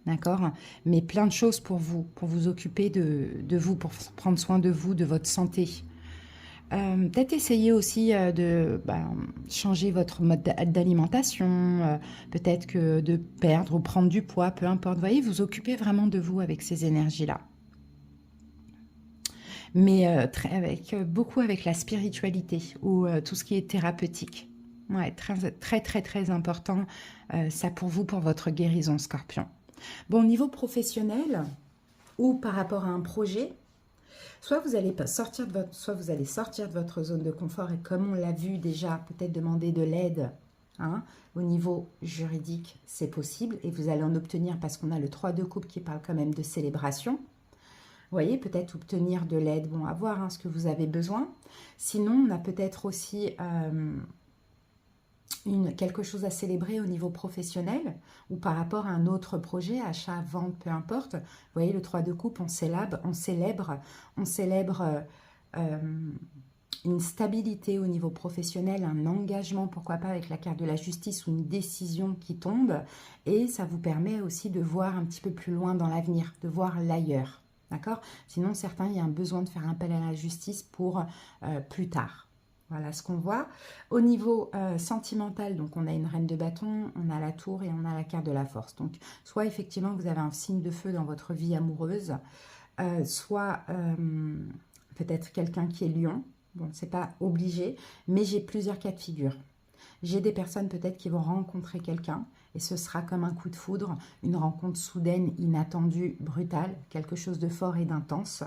D'accord? Mais plein de choses pour vous occuper de vous, pour prendre soin de vous, de votre santé. Peut-être essayer aussi de changer votre mode d'alimentation, peut-être que de perdre ou prendre du poids, peu importe. Vous voyez, vous occupez vraiment de vous avec ces énergies-là. Mais beaucoup avec la spiritualité ou tout ce qui est thérapeutique. Ouais, très, très, très important, ça pour vous, pour votre guérison, Scorpion. Bon, au niveau professionnel ou par rapport à un projet, soit vous allez sortir de votre zone de confort et comme on l'a vu déjà, peut-être demander de l'aide. Hein, au niveau juridique, c'est possible et vous allez en obtenir parce qu'on a le 3 de coupe qui parle quand même de célébration. Vous voyez, peut-être obtenir de l'aide, bon, à voir hein, ce que vous avez besoin. Sinon, on a peut-être aussi quelque chose à célébrer au niveau professionnel ou par rapport à un autre projet, achat, vente, peu importe. Vous voyez, le 3 de coupe, on célèbre une stabilité au niveau professionnel, un engagement, pourquoi pas avec la carte de la justice ou une décision qui tombe. Et ça vous permet aussi de voir un petit peu plus loin dans l'avenir, de voir l'ailleurs. D'accord? Sinon, certains, il y a un besoin de faire appel à la justice pour plus tard. Voilà ce qu'on voit. Au niveau sentimental, donc on a une reine de bâton, on a la tour et on a la carte de la force. Donc, soit effectivement vous avez un signe de feu dans votre vie amoureuse, soit peut-être quelqu'un qui est lion. Bon, c'est pas obligé, mais j'ai plusieurs cas de figure. J'ai des personnes peut-être qui vont rencontrer quelqu'un et ce sera comme un coup de foudre, une rencontre soudaine, inattendue, brutale, quelque chose de fort et d'intense.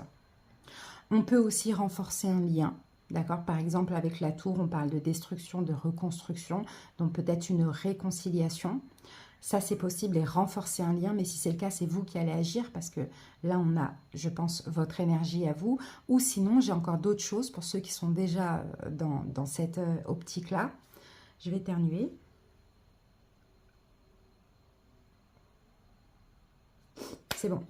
On peut aussi renforcer un lien. D'accord? Par exemple, avec la tour, on parle de destruction, de reconstruction, donc peut-être une réconciliation. Ça, c'est possible et renforcer un lien, mais si c'est le cas, c'est vous qui allez agir parce que là, on a, je pense, votre énergie à vous. Ou sinon, j'ai encore d'autres choses pour ceux qui sont déjà dans cette optique-là. Je vais éternuer. C'est bon.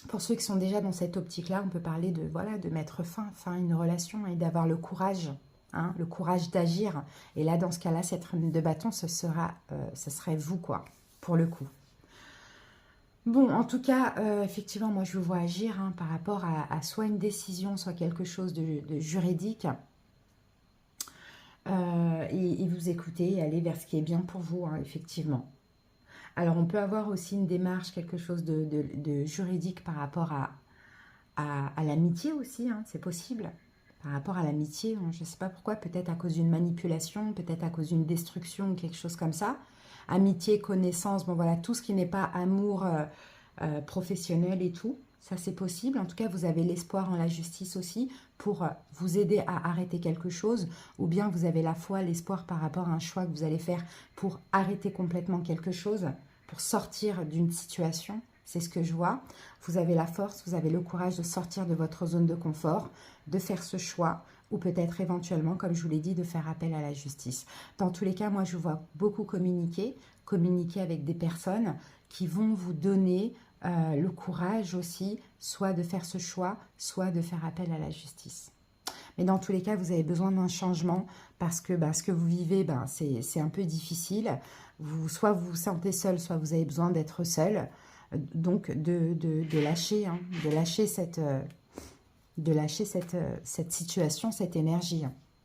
Pour ceux qui sont déjà dans cette optique-là, on peut parler de, voilà, de mettre fin à une relation et d'avoir le courage, hein, le courage d'agir. Et là, dans ce cas-là, cette reine de bâton, ce serait vous, quoi, pour le coup. Bon, en tout cas, effectivement, moi, je vous vois agir hein, par rapport à soit une décision, soit quelque chose de juridique. Et vous écoutez et aller vers ce qui est bien pour vous, hein, effectivement. Alors, on peut avoir aussi une démarche, quelque chose de juridique par rapport à l'amitié aussi, hein, c'est possible. Par rapport à l'amitié, je ne sais pas pourquoi, peut-être à cause d'une manipulation, peut-être à cause d'une destruction, quelque chose comme ça. Amitié, connaissance, bon voilà, tout ce qui n'est pas amour professionnel et tout, ça c'est possible. En tout cas, vous avez l'espoir en la justice aussi pour vous aider à arrêter quelque chose, ou bien vous avez la foi, l'espoir par rapport à un choix que vous allez faire pour arrêter complètement quelque chose, pour sortir d'une situation. C'est ce que je vois. Vous avez la force, vous avez le courage de sortir de votre zone de confort, de faire ce choix, ou peut-être éventuellement, comme je vous l'ai dit, de faire appel à la justice. Dans tous les cas, moi je vois beaucoup communiquer avec des personnes qui vont vous donner le courage aussi, soit de faire ce choix, soit de faire appel à la justice. Mais dans tous les cas, vous avez besoin d'un changement parce que ce que vous vivez, c'est un peu difficile. Soit vous vous sentez seul, soit vous avez besoin d'être seul. Donc, de lâcher, hein, de lâcher cette situation, cette énergie.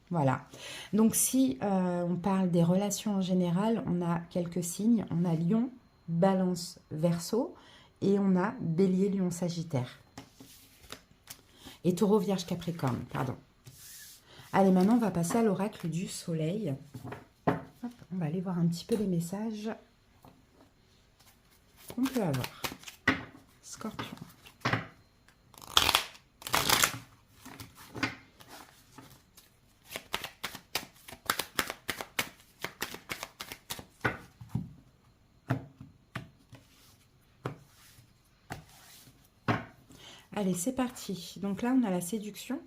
Voilà. Donc, si on parle des relations en général, on a quelques signes. On a Lion, Balance, Verseau. Et on a Bélier, Lion, Sagittaire. Et Taureau, Vierge, Capricorne, pardon. Allez, maintenant, on va passer à l'oracle du soleil. Hop, on va aller voir un petit peu les messages qu'on peut avoir? Scorpion. Allez, c'est parti. Donc là, on a la séduction.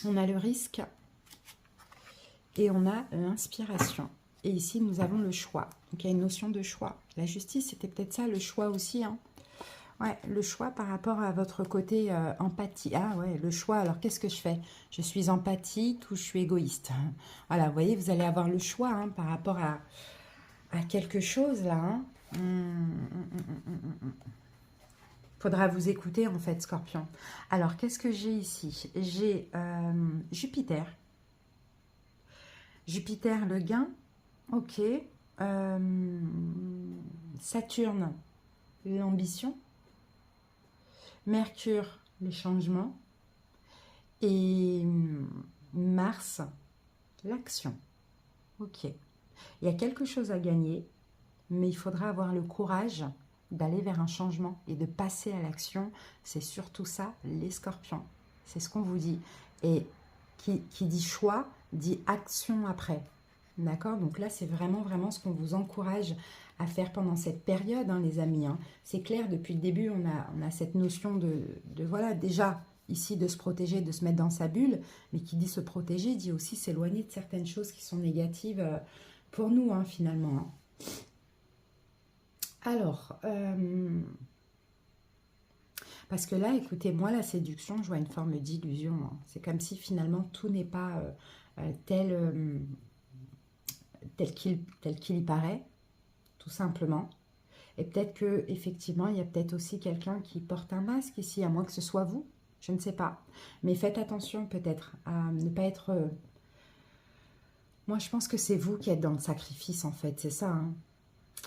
On a le risque. Et on a l'inspiration. Et ici, nous avons le choix. Donc, il y a une notion de choix. La justice, c'était peut-être ça, le choix aussi. Hein. Ouais, le choix par rapport à votre côté empathie. Ah ouais, le choix. Alors, qu'est-ce que je fais? Je suis empathique ou je suis égoïste? Voilà, vous voyez, vous allez avoir le choix hein, par rapport à quelque chose, là. Hein. Faudra vous écouter, en fait, Scorpion. Alors, qu'est-ce que j'ai ici? J'ai Jupiter. Jupiter, le gain. Ok. Saturne, l'ambition. Mercure, les changements. Et Mars, l'action. Ok. Il y a quelque chose à gagner, mais il faudra avoir le courage d'aller vers un changement et de passer à l'action. C'est surtout ça, les scorpions. C'est ce qu'on vous dit. Et qui dit choix, dit action après. D'accord? Donc là, c'est vraiment, vraiment ce qu'on vous encourage à faire pendant cette période, hein, les amis. Hein. C'est clair, depuis le début, on a cette notion de voilà, déjà, ici, de se protéger, de se mettre dans sa bulle. Mais qui dit se protéger, dit aussi s'éloigner de certaines choses qui sont négatives pour nous, hein, finalement. Hein. Alors, parce que là, écoutez, moi, la séduction, je vois une forme d'illusion. Hein. C'est comme si finalement tout n'est pas tel qu'il y paraît, tout simplement. Et peut-être que effectivement, il y a peut-être aussi quelqu'un qui porte un masque ici, à moins que ce soit vous. Je ne sais pas. Mais faites attention peut-être à ne pas être... Moi, je pense que c'est vous qui êtes dans le sacrifice, en fait. C'est ça, hein.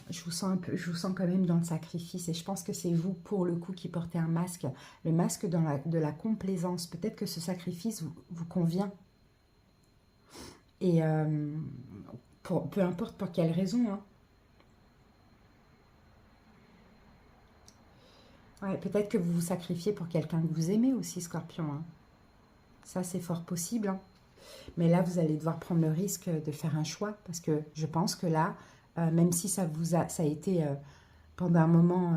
Je vous sens un peu, je vous sens quand même dans le sacrifice et je pense que c'est vous pour le coup qui portez un masque, le masque de la complaisance. Peut-être que ce sacrifice vous convient et peu importe pour quelle raison. Hein. Ouais, peut-être que vous vous sacrifiez pour quelqu'un que vous aimez aussi, Scorpion. Hein. Ça, c'est fort possible. Hein. Mais là, vous allez devoir prendre le risque de faire un choix parce que je pense que là, même si ça a été pendant un moment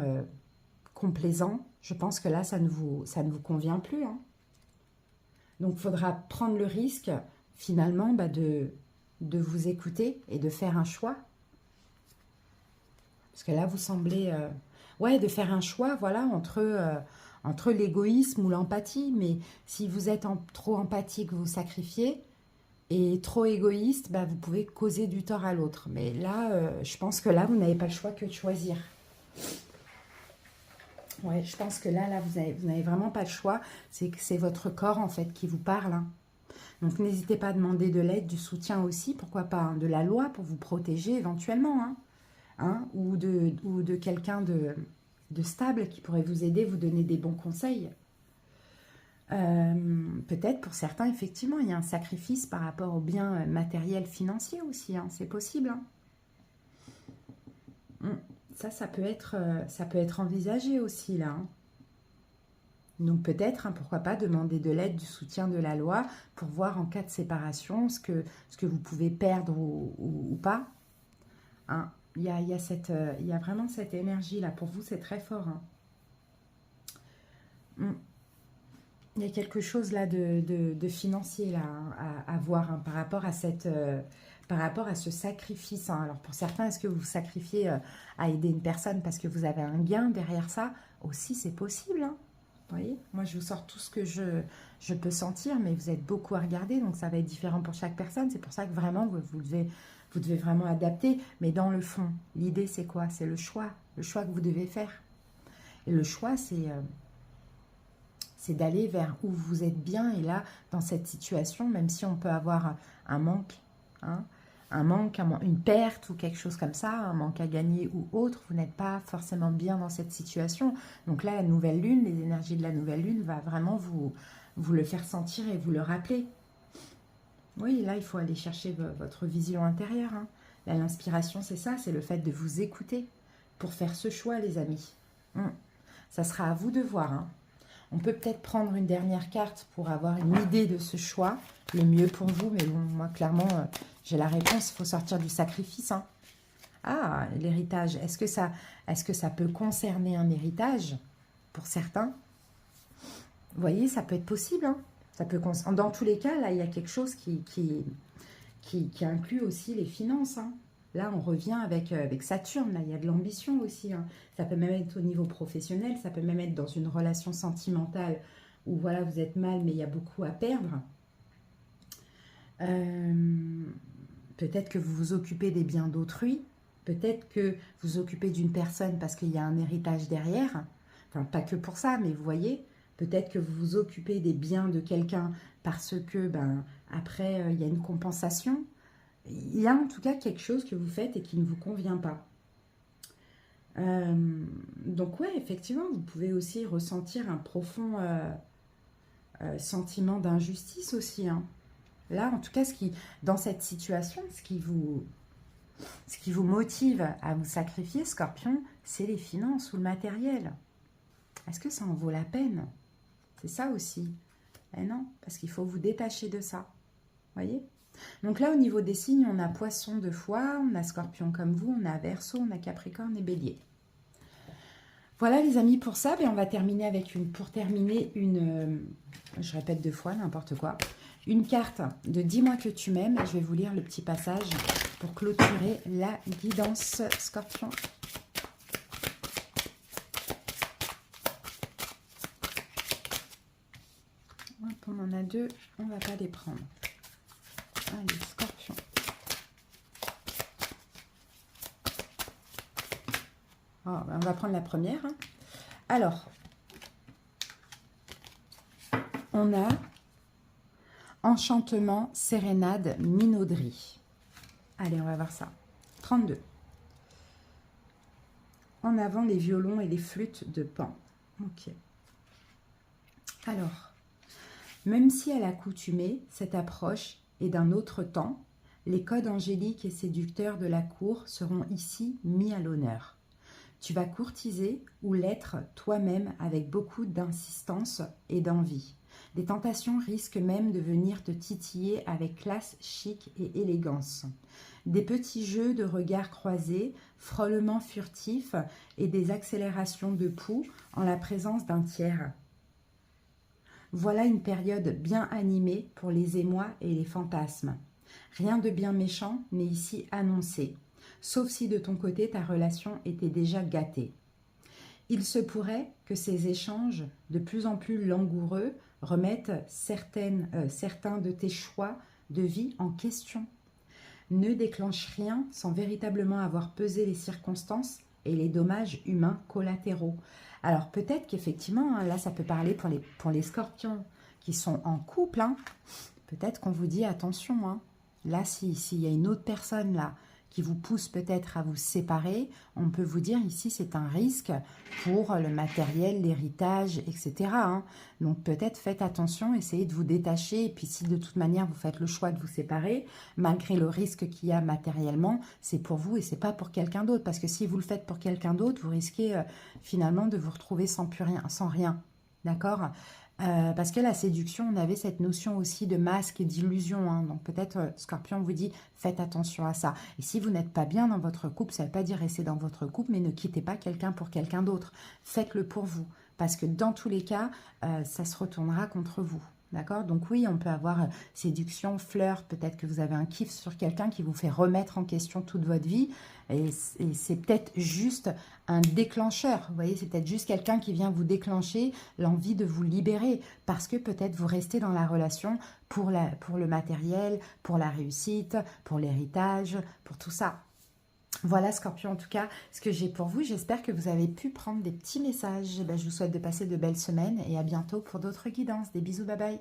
complaisant, je pense que là, ça ne vous convient plus. Hein. Donc, il faudra prendre le risque, finalement, de vous écouter et de faire un choix. Parce que là, vous semblez... ouais, de faire un choix, voilà, entre l'égoïsme ou l'empathie. Mais si vous êtes trop empathique, vous sacrifiez. Et trop égoïste, bah, vous pouvez causer du tort à l'autre. Mais là, je pense que là, vous n'avez pas le choix que de choisir. Ouais, je pense que là vous n'avez vraiment pas le choix. C'est que c'est votre corps, en fait, qui vous parle. Hein. Donc, n'hésitez pas à demander de l'aide, du soutien aussi. Pourquoi pas hein, de la loi pour vous protéger éventuellement. Hein. Hein, ou de quelqu'un de stable qui pourrait vous aider, vous donner des bons conseils. Peut-être pour certains, effectivement, il y a un sacrifice par rapport aux biens matériels financiers aussi, hein, c'est possible. Hein. Ça peut être envisagé aussi, là. Hein. Donc peut-être, hein, pourquoi pas, demander de l'aide, du soutien de la loi pour voir en cas de séparation ce que vous pouvez perdre ou pas. Hein. Il y a vraiment cette énergie-là. Pour vous, c'est très fort. Hein. Il y a quelque chose là de financier là, à voir hein, par rapport à ce sacrifice. Hein. Alors pour certains, est-ce que vous vous sacrifiez à aider une personne parce que vous avez un gain derrière ça? Aussi, c'est possible. Hein. Vous voyez, moi je vous sors tout ce que je peux sentir, mais vous êtes beaucoup à regarder, donc ça va être différent pour chaque personne. C'est pour ça que vraiment, vous devez vraiment adapter. Mais dans le fond, l'idée c'est quoi? C'est le choix que vous devez faire. Et le choix, c'est d'aller vers où vous êtes bien. Et là, dans cette situation, même si on peut avoir un manque, hein, une perte ou quelque chose comme ça, un manque à gagner ou autre, vous n'êtes pas forcément bien dans cette situation. Donc là, la nouvelle lune, les énergies de la nouvelle lune va vraiment vous le faire sentir et vous le rappeler. Oui, là, il faut aller chercher votre vision intérieure. Hein. Là, l'inspiration, c'est ça, c'est le fait de vous écouter. pour faire ce choix, les amis. Ça sera à vous de voir, hein. On peut peut-être prendre une dernière carte pour avoir une idée de ce choix, le mieux pour vous. Mais bon, moi, clairement, j'ai la réponse. Il faut sortir du sacrifice, hein. Ah, l'héritage. Est-ce que ça peut concerner un héritage pour certains? Vous voyez, ça peut être possible, hein. Ça peut dans tous les cas, là, il y a quelque chose qui inclut aussi les finances, hein. Là, on revient avec Saturne. Là, il y a de l'ambition aussi, hein. Ça peut même être au niveau professionnel. Ça peut même être dans une relation sentimentale où voilà, vous êtes mal, mais il y a beaucoup à perdre. Peut-être que vous vous occupez des biens d'autrui. Peut-être que vous vous occupez d'une personne parce qu'il y a un héritage derrière. Enfin, pas que pour ça, mais vous voyez. Peut-être que vous vous occupez des biens de quelqu'un parce que, après, il y a une compensation. Il y a en tout cas quelque chose que vous faites et qui ne vous convient pas. Donc ouais, effectivement, vous pouvez aussi ressentir un profond sentiment d'injustice aussi, hein. Là, en tout cas, dans cette situation, ce qui vous motive à vous sacrifier, Scorpion, c'est les finances ou le matériel. Est-ce que ça en vaut la peine? C'est ça aussi. Eh non, parce qu'il faut vous détacher de ça. Voyez? Donc là, au niveau des signes, on a Poisson de foi, on a Scorpion comme vous, on a Verseau, on a Capricorne et Bélier. Voilà les amis pour ça, et on va terminer avec je répète 2 fois, n'importe quoi, une carte de Dis-moi que tu m'aimes. Je vais vous lire le petit passage pour clôturer la guidance Scorpion. Hop, on en a 2, on ne va pas les prendre. Allez, Scorpion. Oh, on va prendre la première, hein. Alors, on a Enchantement, Sérénade, Minauderie. Allez, on va voir ça. 32. En avant les violons et les flûtes de Pan. Ok. Alors, même si à l'accoutumée, cette approche est d'un autre temps, les codes angéliques et séducteurs de la cour seront ici mis à l'honneur. Tu vas courtiser ou l'être toi-même avec beaucoup d'insistance et d'envie. Des tentations risquent même de venir te titiller avec classe, chic et élégance. Des petits jeux de regards croisés, frôlements furtifs et des accélérations de pouls en la présence d'un tiers. Voilà une période bien animée pour les émois et les fantasmes. Rien de bien méchant n'est ici annoncé, sauf si de ton côté ta relation était déjà gâtée. Il se pourrait que ces échanges, de plus en plus langoureux, remettent certains de tes choix de vie en question. Ne déclenche rien sans véritablement avoir pesé les circonstances et les dommages humains collatéraux. Alors peut-être qu'effectivement, là ça peut parler pour les scorpions qui sont en couple, hein. Peut-être qu'on vous dit attention, hein. Là s'il y a une autre personne là qui vous pousse peut-être à vous séparer, on peut vous dire ici c'est un risque pour le matériel, l'héritage, etc., hein. Donc peut-être faites attention, essayez de vous détacher, et puis si de toute manière vous faites le choix de vous séparer, malgré le risque qu'il y a matériellement, c'est pour vous et c'est pas pour quelqu'un d'autre, parce que si vous le faites pour quelqu'un d'autre, vous risquez finalement de vous retrouver sans rien, d'accord ? Parce que la séduction, on avait cette notion aussi de masque et d'illusion, hein. Donc peut-être Scorpion vous dit faites attention à ça. Et si vous n'êtes pas bien dans votre couple, ça ne veut pas dire rester dans votre couple, mais ne quittez pas quelqu'un pour quelqu'un d'autre. Faites-le pour vous, parce que dans tous les cas, ça se retournera contre vous. D'accord? Donc oui, on peut avoir séduction, flirt, peut-être que vous avez un kiff sur quelqu'un qui vous fait remettre en question toute votre vie, et c'est peut-être juste un déclencheur, vous voyez, c'est peut-être juste quelqu'un qui vient vous déclencher l'envie de vous libérer, parce que peut-être vous restez dans la relation pour le matériel, pour la réussite, pour l'héritage, pour tout ça. Voilà Scorpion, en tout cas, ce que j'ai pour vous. J'espère que vous avez pu prendre des petits messages. Je vous souhaite de passer de belles semaines et à bientôt pour d'autres guidances. Des bisous, bye bye.